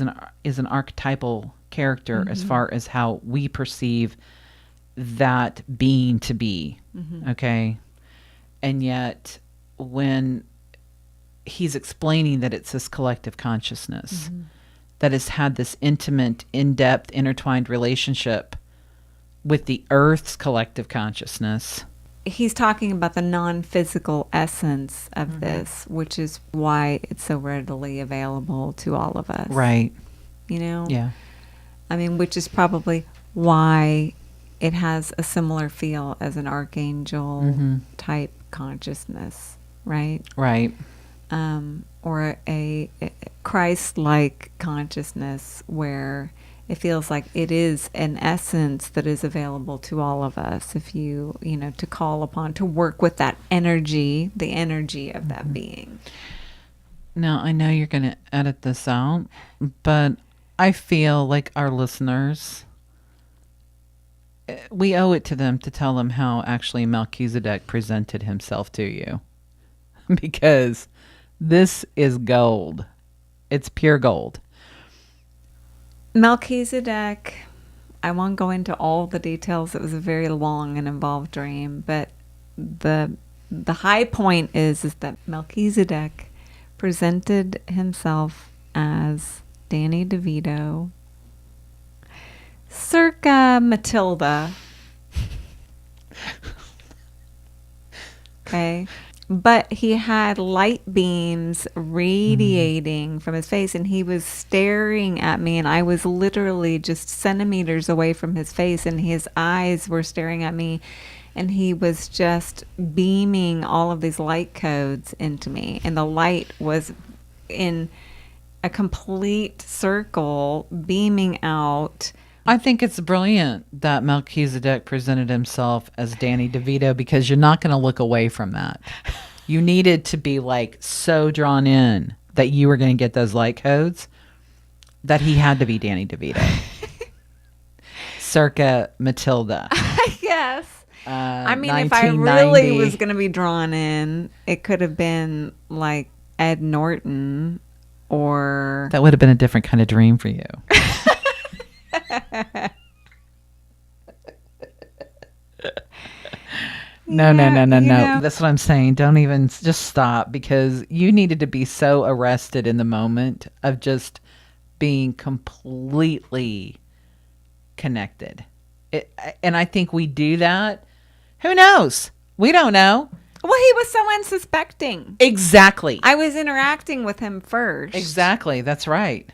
an archetypal character as far as how we perceive that being to be, okay? And yet, when he's explaining that it's this collective consciousness that has had this intimate, in-depth, intertwined relationship with the Earth's collective consciousness, he's talking about the non-physical essence of this, which is why it's so readily available to all of us. Right. Yeah. I mean, which is probably why it has a similar feel as an archangel type consciousness, right? Right. Or a Christ-like consciousness where it feels like it is an essence that is available to all of us if you to call upon, to work with that energy, the energy of that being. Now, I know you're going to edit this out, but I feel like our listeners, we owe it to them to tell them how actually Melchizedek presented himself to you. Because this is gold. It's pure gold. Melchizedek, I won't go into all the details. It was a very long and involved dream, but the high point is that Melchizedek presented himself as Danny DeVito, circa Matilda. Okay. But he had light beams radiating from his face, and he was staring at me, and I was literally just centimeters away from his face, and his eyes were staring at me, and he was just beaming all of these light codes into me, and the light was in a complete circle beaming out. I think it's brilliant that Melchizedek presented himself as Danny DeVito, because you're not going to look away from that. You needed to be like so drawn in that you were going to get those light codes that he had to be Danny DeVito. Circa Matilda. Yes. I mean, if 1990. I really was going to be drawn in, it could have been like Ed Norton, or... That would have been a different kind of dream for you. No. That's what I'm saying. Don't even, just stop, because you needed to be so arrested in the moment of just being completely connected. And I think we do that. Who knows? We don't know. Well, he was so unsuspecting. Exactly. I was interacting with him first. Exactly. That's right.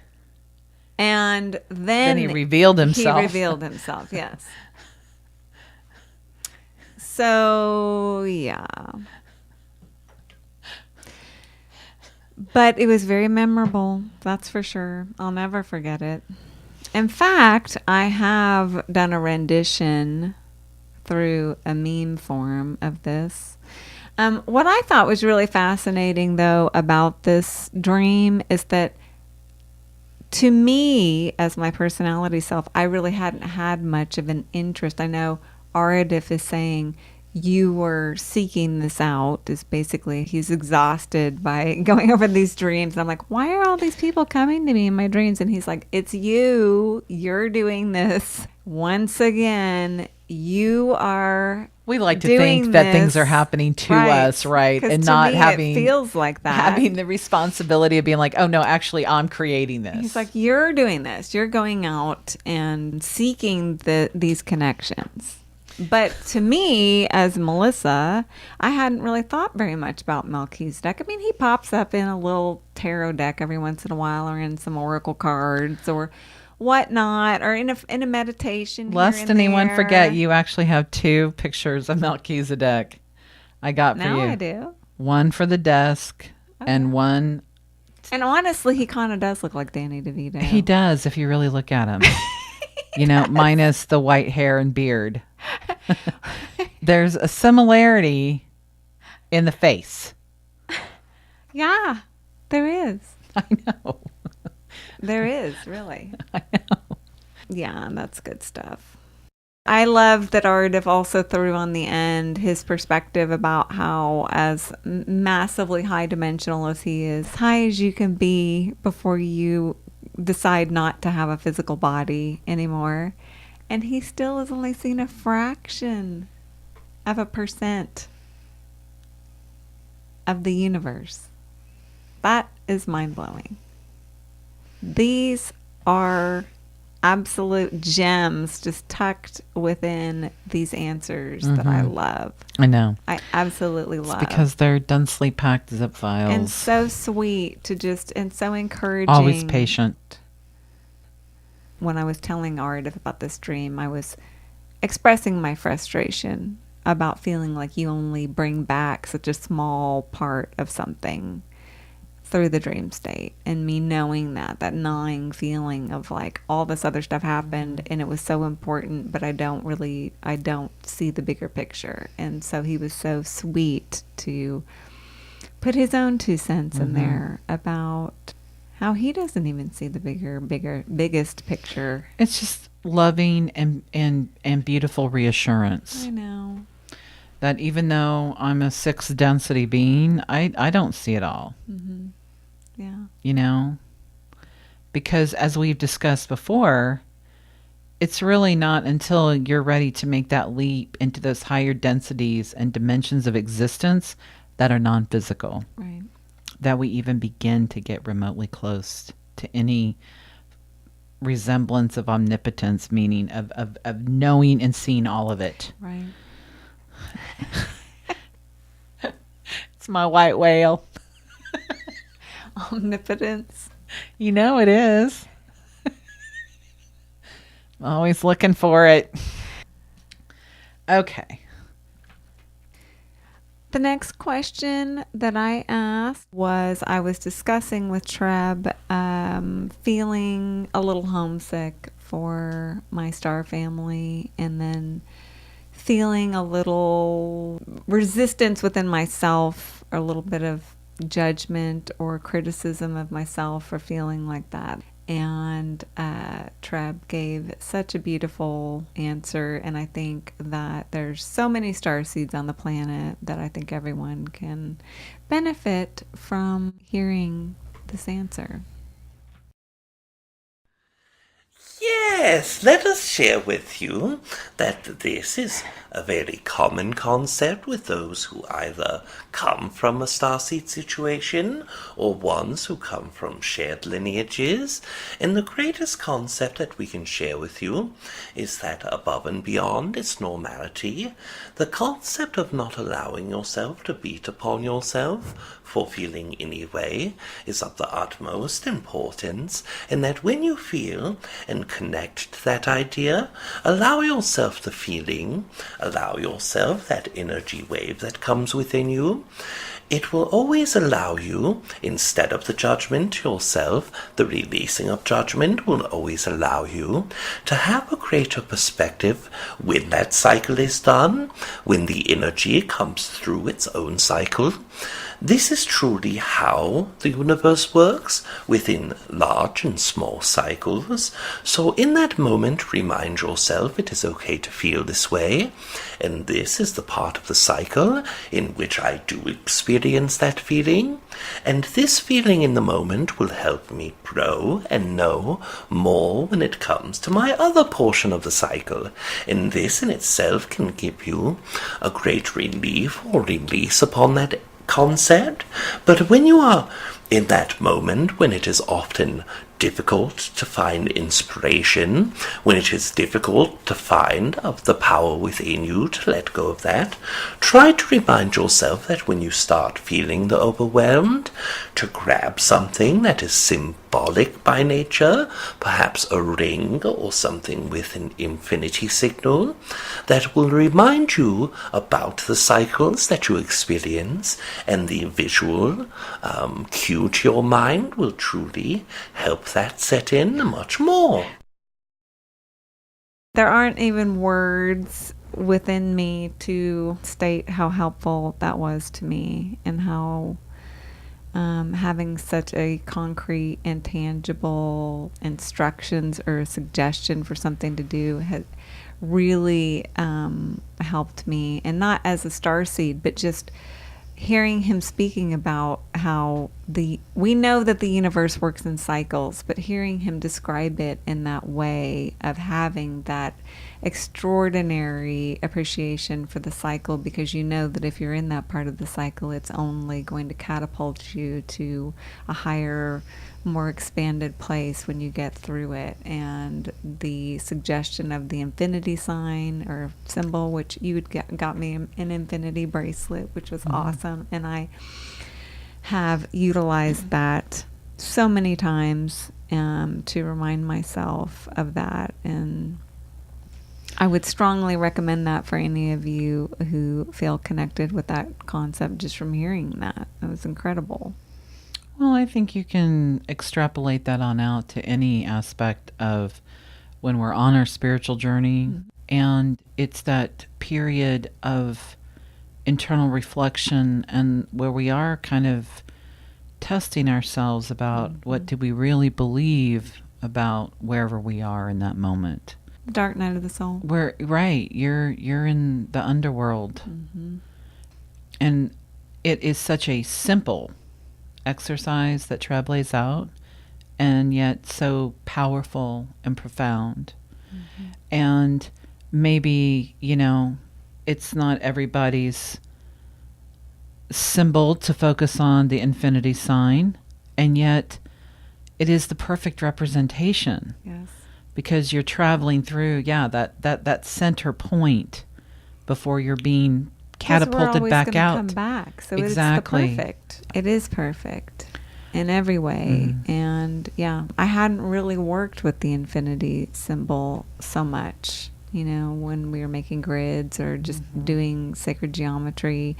And then he revealed himself. He revealed himself, yes. So, yeah. But it was very memorable, that's for sure. I'll never forget it. In fact, I have done a rendition through a meme form of this. What I thought was really fascinating, though, about this dream is that, to me, as my personality self, I really hadn't had much of an interest. I know Aridif is saying you were seeking this out, is basically he's exhausted by going over these dreams. And I'm like, why are all these people coming to me in my dreams? And he's like, it's you. You're doing this. Once again, you are... We like to think that things are happening to us, right? And not having... it feels like that. Having the responsibility of being like, oh, no, actually, I'm creating this. He's like, you're doing this. You're going out and seeking these connections. But to me, as Melissa, I hadn't really thought very much about Melchizedek. I mean, he pops up in a little tarot deck every once in a while, or in some oracle cards or whatnot, or in a meditation. Lest anyone forget, you actually have 2 pictures of Melchizedek I got for you. Now I do. One for the desk, and one... And honestly, he kind of does look like Danny DeVito. He does, if you really look at him. You know, minus the white hair and beard. There's a similarity in the face. Yeah, there is. I know. There is, really. I know. Yeah, that's good stuff. I love that Aridif also threw on the end his perspective about how, as massively high dimensional as he is, high as you can be before you decide not to have a physical body anymore, and he still has only seen a fraction of a percent of the universe. That is mind-blowing. These are absolute gems just tucked within these answers that I love. I know. I absolutely love. Because they're densely packed zip files. And so sweet to just, and so encouraging. Always patient. When I was telling Aridif about this dream, I was expressing my frustration about feeling like you only bring back such a small part of something through the dream state, and me knowing that gnawing feeling of like all this other stuff happened and it was so important, but I don't see the bigger picture. And so he was so sweet to put his own 2 cents in there about how he doesn't even see the biggest picture. It's just loving and beautiful reassurance. I know. That even though I'm a 6th density being, I don't see it all. Yeah. You know? Because as we've discussed before, it's really not until you're ready to make that leap into those higher densities and dimensions of existence that are non-physical, Right. that we even begin to get remotely close to any resemblance of omnipotence, meaning of knowing and seeing all of it. Right. It's my white whale. Omnipotence. You know it is. Always looking for it. Okay. The next question that I asked was, I was discussing with Treb, feeling a little homesick for my star family, and then feeling a little resistance within myself, or a little bit of judgment or criticism of myself for feeling like that. And Treb gave such a beautiful answer, and I think that there's so many star seeds on the planet that I think everyone can benefit from hearing this answer. Yes, let us share with you that this is a very common concept with those who either come from a starseed situation or ones who come from shared lineages. And the greatest concept that we can share with you is that above and beyond its normality, the concept of not allowing yourself to beat upon yourself for feeling any way is of the utmost importance, and that when you feel and connect to that idea, allow yourself the feeling, allow yourself that energy wave that comes within you. It will always allow you, instead of the judgment yourself, the releasing of judgment will always allow you to have a greater perspective when that cycle is done, when the energy comes through its own cycle. This is truly how the universe works, within large and small cycles. So in that moment, remind yourself it is okay to feel this way, and this is the part of the cycle in which I do experience that feeling, and this feeling in the moment will help me grow and know more when it comes to my other portion of the cycle, and this in itself can give you a great relief or release upon that concept. But when you are in that moment, when it is often difficult to find inspiration, when it is difficult to find of the power within you to let go of that, try to remind yourself that when you start feeling the overwhelmed, to grab something that is symbolic by nature, perhaps a ring or something with an infinity signal, that will remind you about the cycles that you experience, and the visual cue to your mind will truly help that set in much more. There aren't even words within me to state how helpful that was to me, and how having such a concrete and tangible instructions or suggestion for something to do has really helped me. And not as a starseed, but just hearing him speaking about how we know that the universe works in cycles, but hearing him describe it in that way of having that extraordinary appreciation for the cycle, because you know that if you're in that part of the cycle, it's only going to catapult you to a higher, more expanded place when you get through it. And the suggestion of the infinity sign or symbol, which you had got me an infinity bracelet, which was awesome, and I have utilized that so many times to remind myself of that. And I would strongly recommend that for any of you who feel connected with that concept just from hearing that. It was incredible. Well, I think you can extrapolate that on out to any aspect of when we're on our spiritual journey. Mm-hmm. And it's that period of internal reflection, and where we are kind of testing ourselves about what do we really believe about wherever we are in that moment. The dark night of the soul. You're in the underworld. Mm-hmm. And it is such a simple exercise that Treb lays out, and yet so powerful and profound. And maybe, it's not everybody's symbol to focus on the infinity sign, and yet it is the perfect representation. Yes. Because you're traveling through, that center point before you're being catapulted we're back out. Come back. So Exactly. it's the perfect. It is perfect in every way. And I hadn't really worked with the infinity symbol so much, when we were making grids or just doing sacred geometry.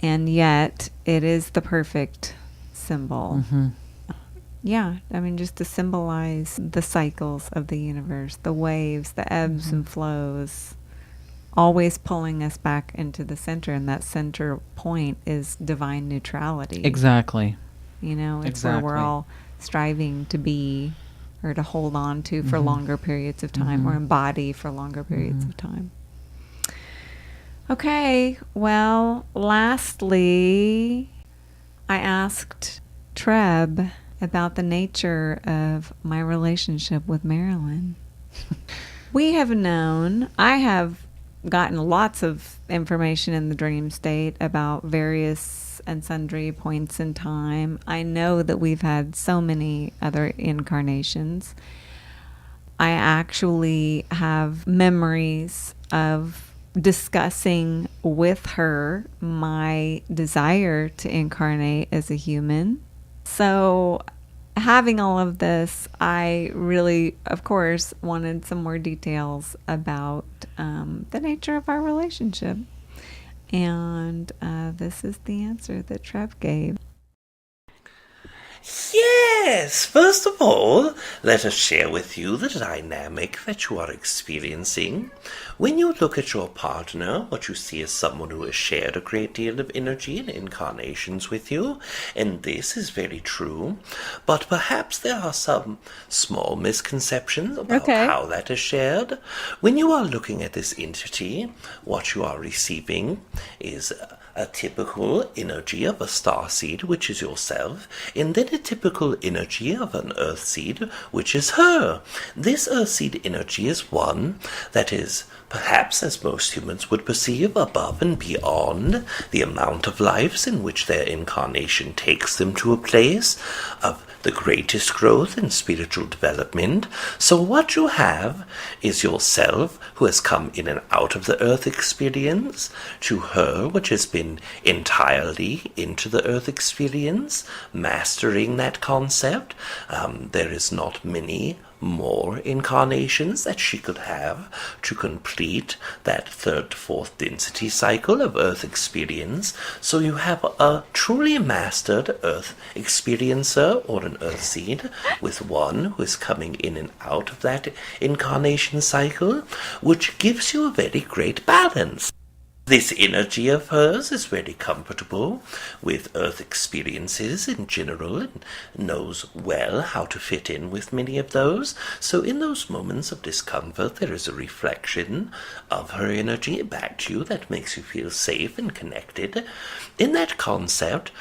And yet it is the perfect symbol. Yeah, I mean, just to symbolize the cycles of the universe, the waves, the ebbs and flows, always pulling us back into the center. And that center point is divine neutrality. Exactly. It's where we're all striving to be or to hold on to for longer periods of time or embody for longer periods of time. Okay, well, lastly, I asked TReb about the nature of my relationship with Marilyn. I have gotten lots of information in the dream state about various and sundry points in time. I know that we've had so many other incarnations. I actually have memories of discussing with her my desire to incarnate as a human. So having all of this, I really, of course, wanted some more details about the nature of our relationship. And this is the answer that TReb gave. Yes, first of all, let us share with you the dynamic that you are experiencing. When you look at your partner, what you see is someone who has shared a great deal of energy and incarnations with you, and this is very true. But perhaps there are some small misconceptions about how that is shared. When you are looking at this entity, what you are receiving is a typical energy of a star seed, which is yourself, and then a typical energy of an earth seed, which is her. This earth seed energy is one that is, perhaps as most humans would perceive, above and beyond the amount of lives in which their incarnation takes them to a place of the greatest growth in spiritual development. So what you have is yourself, who has come in and out of the earth experience, to her, which has been entirely into the earth experience, mastering that concept. There is not many more incarnations that she could have to complete that third, fourth density cycle of earth experience. So you have a truly mastered earth experiencer or an earth seed with one who is coming in and out of that incarnation cycle, which gives you a very great balance. This energy of hers is very comfortable with earth experiences in general and knows well how to fit in with many of those. So in those moments of discomfort, there is a reflection of her energy back to you that makes you feel safe and connected. In that concept,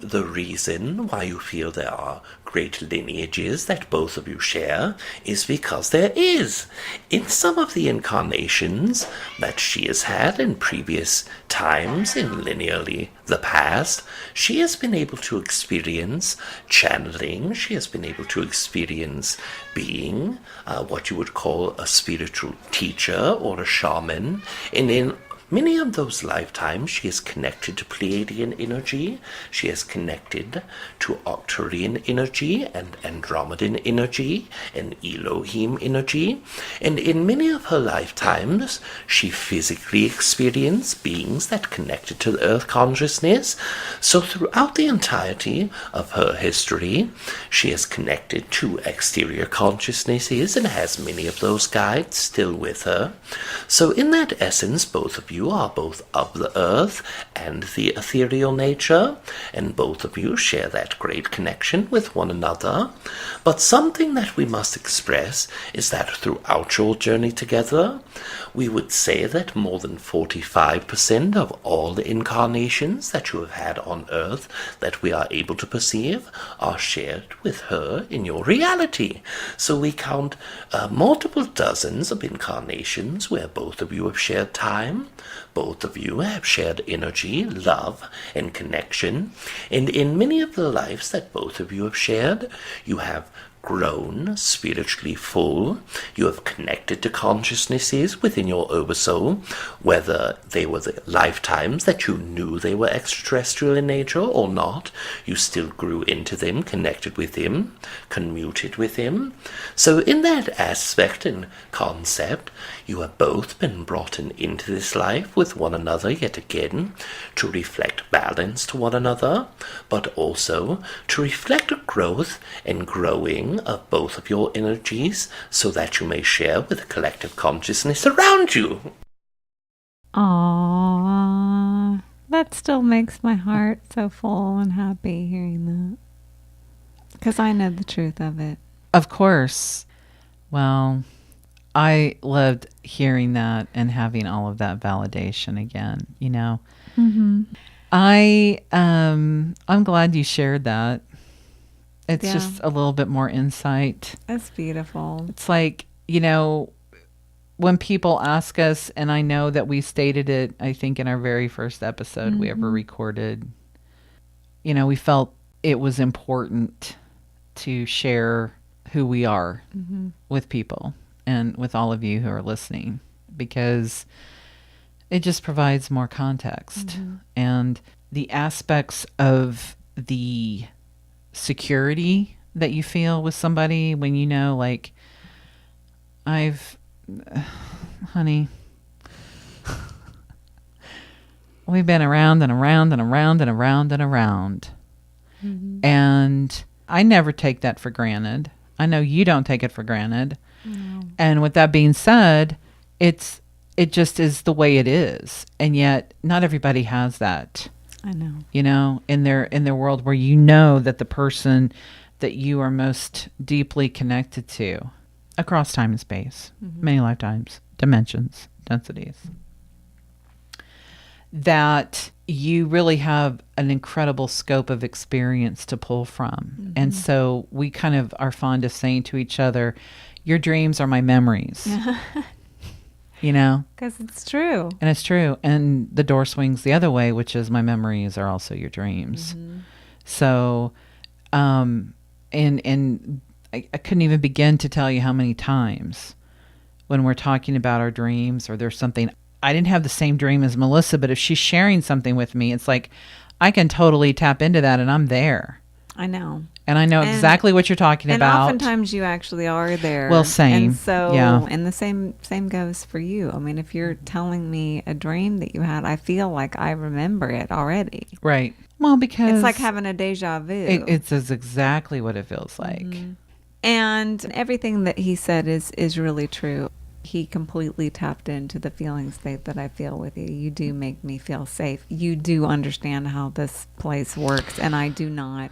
the reason why you feel there are great lineages that both of you share is because there is. In some of the incarnations that she has had in previous times, in linearly the past, she has been able to experience channeling. She has been able to experience being what you would call a spiritual teacher or a shaman. And in many of those lifetimes, she is connected to Pleiadian energy, she is connected to Octurian energy and Andromedan energy and Elohim energy, and in many of her lifetimes, she physically experienced beings that connected to the earth consciousness. So throughout the entirety of her history, she is connected to exterior consciousnesses and has many of those guides still with her. So in that essence, both of you you are both of the earth and the ethereal nature, and both of you share that great connection with one another. But something that we must express is that throughout your journey together, we would say that more than 45% of all the incarnations that you have had on earth that we are able to perceive are shared with her in your reality. So we count multiple dozens of incarnations where both of you have shared time, both of you have shared energy, love, and connection, and in many of the lives that both of you have shared, you have grown spiritually full. You have connected to consciousnesses within your oversoul, whether they were the lifetimes that you knew they were extraterrestrial in nature or not. You still grew into them, connected with them, commuted with them. So in that aspect and concept, you have both been brought into this life with one another yet again to reflect balance to one another, but also to reflect a growth and growing of both of your energies so that you may share with the collective consciousness around you. Aww. That still makes my heart so full and happy hearing that. Because I know the truth of it. Of course. Well, I loved hearing that and having all of that validation again, you know. Mm-hmm. I'm glad you shared that. It's Yeah. just a little bit more insight. That's beautiful. It's like, you know, when people ask us, and I know that we stated it, I think in our very first episode we ever recorded, you know, we felt it was important to share who we are with people and with all of you who are listening, because it just provides more context. And the aspects of the security that you feel with somebody when you know, like, honey, we've been around and around and around and around and around. And I never take that for granted. I know you don't take it for granted. No. And with that being said, it just is the way it is. And yet not everybody has that. I know. You know, in their world where you know that the person that you are most deeply connected to across time and space, many lifetimes, dimensions, densities, that you really have an incredible scope of experience to pull from. And so we kind of are fond of saying to each other, your dreams are my memories. You know? Because it's true. And it's true. And the door swings the other way, which is my memories are also your dreams. So, and I couldn't even begin to tell you how many times when we're talking about our dreams, or there's something, I didn't have the same dream as Melissa, but if she's sharing something with me, it's like, I can totally tap into that and I'm there. I know. And I know exactly what you're talking about. And oftentimes you actually are there. Well, same. And so, yeah. And the same goes for you. I mean, if you're telling me a dream that you had, I feel like I remember it already. Right. Well, because it's like having a deja vu. It's exactly what it feels like. And everything that he said is really true. He completely tapped into the feeling state that I feel with you. You do make me feel safe. You do understand how this place works, and I do not.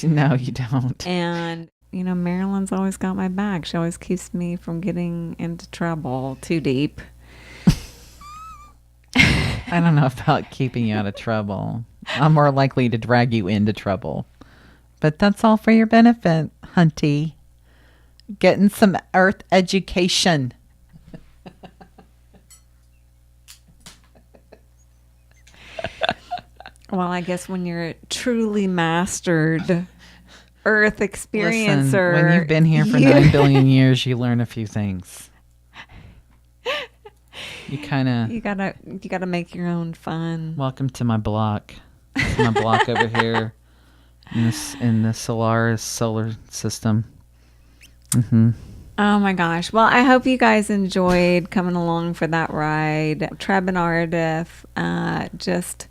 No, you don't. And, you know, Marilyn's always got my back. She always keeps me from getting into trouble too deep. I don't know about keeping you out of trouble. I'm more likely to drag you into trouble. But that's all for your benefit, hunty. Getting some earth education. Well, I guess when you're a truly mastered earth experiencer. Listen, when you've been here for 9 billion years, you learn a few things. You kind of... You gotta make your own fun. Welcome to my block. It's my block over here in the Solaris solar system. Oh my gosh. Well, I hope you guys enjoyed coming along for that ride. TReb and Aridif, just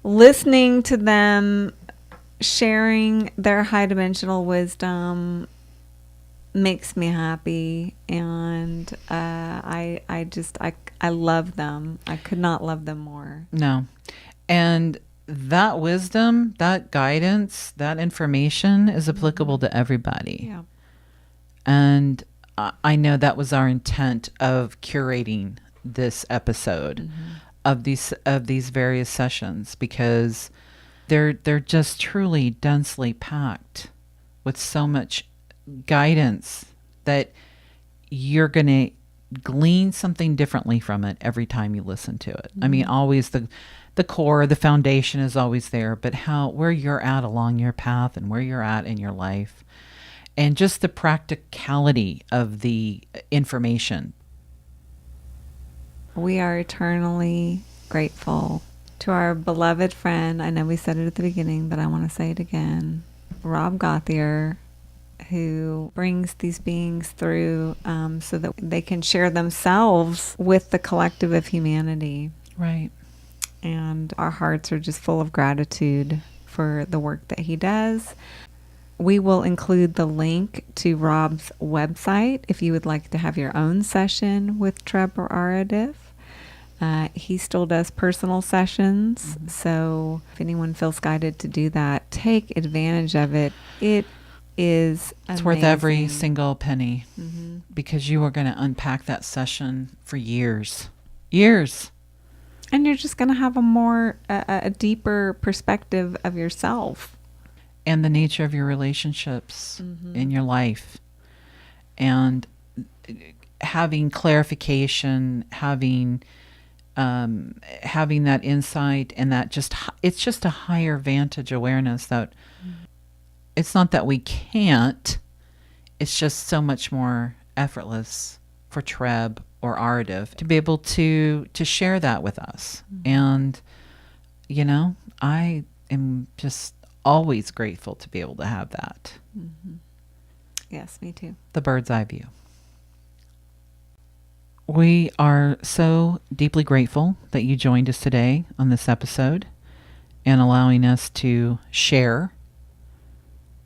listening to them sharing their high dimensional wisdom, makes me happy, and I love them. I could not love them more. No. And that wisdom, that guidance, that information is applicable to everybody. Yeah. And I know that was our intent of curating this episode of these various sessions, because they're just truly densely packed with so much guidance that you're going to glean something differently from it every time you listen to it. I mean, always the core, the foundation is always there, but where you're at along your path and where you're at in your life, and just the practicality of the information. We are eternally grateful to our beloved friend. I know we said it at the beginning, but I want to say it again. Rob Gauthier, who brings these beings through so that they can share themselves with the collective of humanity. Right. And our hearts are just full of gratitude for the work that he does. We will include the link to Rob's website if you would like to have your own session with TReb or Aridif. He still does personal sessions, so if anyone feels guided to do that, take advantage of it. It is amazing. It's worth every single penny, because you are going to unpack that session for years. And you're just going to have a deeper perspective of yourself. And the nature of your relationships in your life. And having clarification, having that insight, and that it's just a higher vantage awareness that it's not that we can't, it's just so much more effortless for TReb or Aridif to be able to share that with us. And, I am just always grateful to be able to have that. Yes, me too. The bird's eye view. We are so deeply grateful that you joined us today on this episode and allowing us to share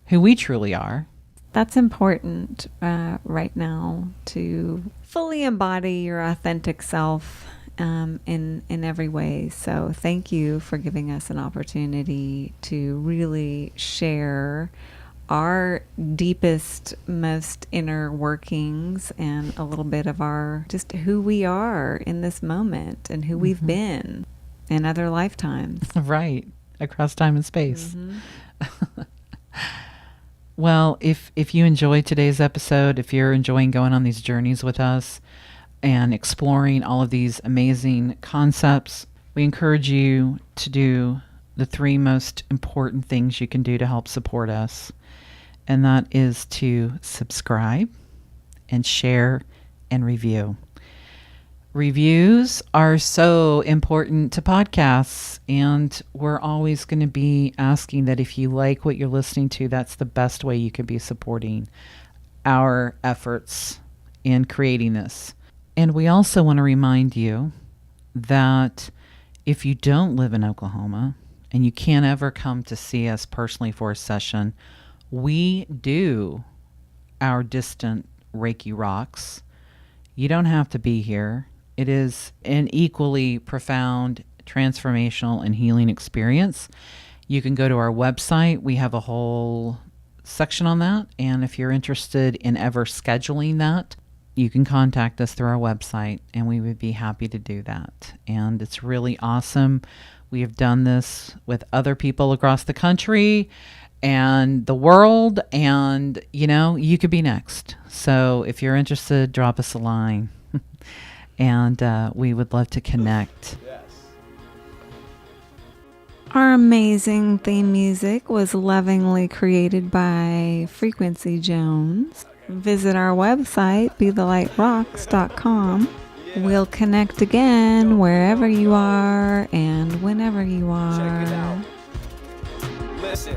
who we truly are. That's important right now, to fully embody your authentic self in every way. So thank you for giving us an opportunity to really share our deepest, most inner workings and a little bit of our, just who we are in this moment and who we've been in other lifetimes. Right. Across time and space. Well, if you enjoyed today's episode, if you're enjoying going on these journeys with us and exploring all of these amazing concepts, we encourage you to do the 3 most important things you can do to help support us. And that is to subscribe and share and review. Reviews are so important to podcasts, and we're always going to be asking that if you like what you're listening to, that's the best way you could be supporting our efforts in creating this. And we also want to remind you that if you don't live in Oklahoma and you can't ever come to see us personally for a session, we do our distant Reiki rocks. You don't have to be here. It is an equally profound, transformational, and healing experience. You can go to our website. We have a whole section on that. And if you're interested in ever scheduling that, you can contact us through our website, and we would be happy to do that. And it's really awesome. We have done this with other people across the country and the world, and, you could be next. So if you're interested, drop us a line. And we would love to connect. Our amazing theme music was lovingly created by Frequency Jones. Visit our website, BeTheLightRocks.com. We'll connect again wherever you are and whenever you are. Check it out. Listen.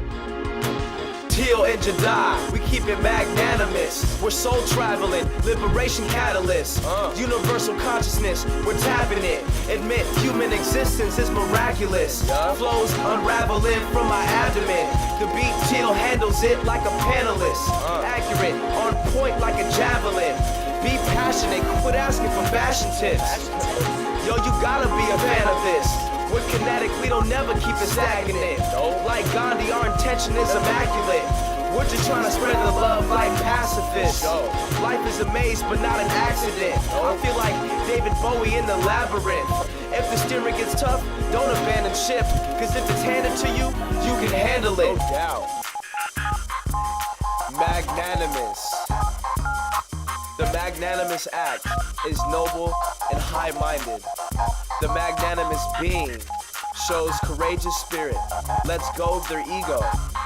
Teal and Jedi, we keep it magnanimous. We're soul traveling, liberation catalysts. Universal consciousness, we're tapping it. Admit human existence is miraculous. Flows unraveling from my abdomen. The beat Teal handles it like a panelist. Accurate, on point like a javelin. Be passionate, quit asking for fashion tips. Yo, you gotta be a fan of this. We're kinetic, we don't never keep it stagnant. Like Gandhi, our intention is immaculate. We're just trying to spread the love like pacifists. Life is a maze, but not an accident. I feel like David Bowie in the labyrinth. If the steering gets tough, don't abandon ship. Cause if it's handed to you, you can handle it. No doubt. Magnanimous. The magnanimous act is noble and high-minded. The magnanimous being shows courageous spirit, lets go of their ego,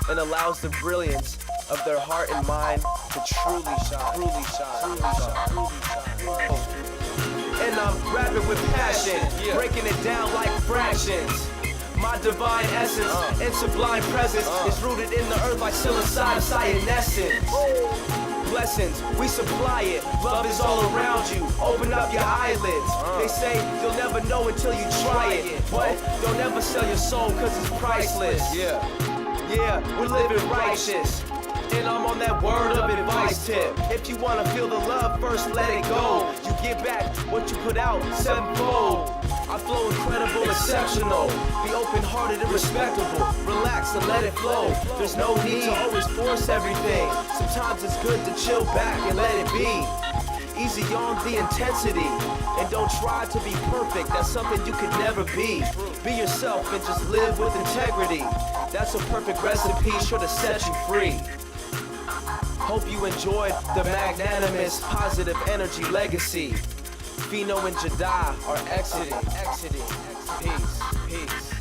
and allows the brilliance of their heart and mind to truly shine. Truly shine. Truly shine. Truly shine. And I'm rapping with passion, breaking it down like fractions. My divine essence and sublime presence is rooted in the earth like psilocybin essence. Blessings, we supply it. Love is all around you. Open up your eyelids. They say you'll never know until you try it. But don't ever sell your soul cause it's priceless. Yeah, we're living righteous. And I'm on that word of advice tip. If you wanna feel the love, first let it go. You get back what you put out sevenfold. I flow incredible, exceptional. Be open-hearted and respectable. Relax and let it flow. There's no need to always force everything. Sometimes it's good to chill back and let it be. Easy on the intensity. And don't try to be perfect. That's something you could never be. Be yourself and just live with integrity. That's a perfect recipe, sure to set you free. Hope you enjoyed the magnanimous positive energy legacy. Fino and Jedi are exiting. Peace.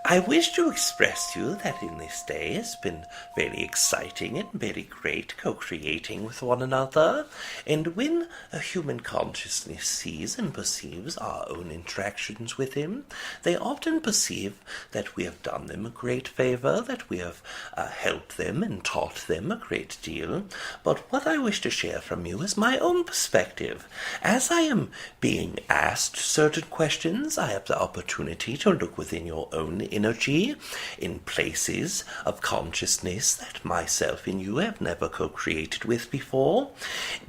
I wish to express to you that in this day has been very exciting and very great co-creating with one another, and when a human consciousness sees and perceives our own interactions with him, they often perceive that we have done them a great favor, that we have helped them and taught them a great deal. But what I wish to share from you is my own perspective. As I am being asked certain questions, I have the opportunity to look within your own energy in places of consciousness that myself and you have never co-created with before.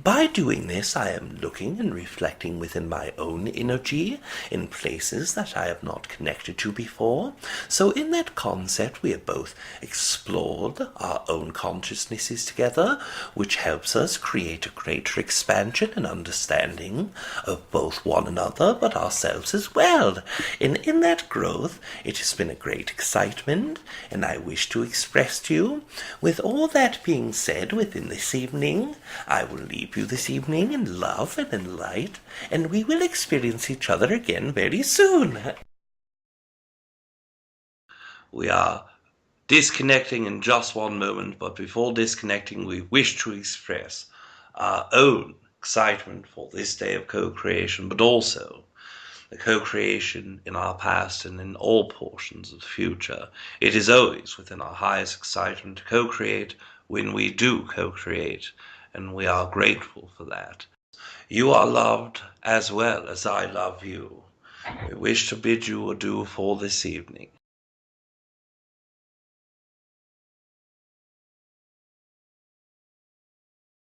By doing this, I am looking and reflecting within my own energy in places that I have not connected to before. So in that concept, we have both explored our own consciousnesses together, which helps us create a greater expansion and understanding of both one another but ourselves as well. And in that growth, it has been a great excitement, and I wish to express to you. With all that being said within this evening, I will leave you this evening in love and in light, and we will experience each other again very soon. We are disconnecting in just one moment, but before disconnecting, we wish to express our own excitement for this day of co-creation, but also the co-creation in our past and in all portions of the future. It is always within our highest excitement to co-create when we do co-create, and we are grateful for that. You are loved as well as I love you. We wish to bid you adieu for this evening.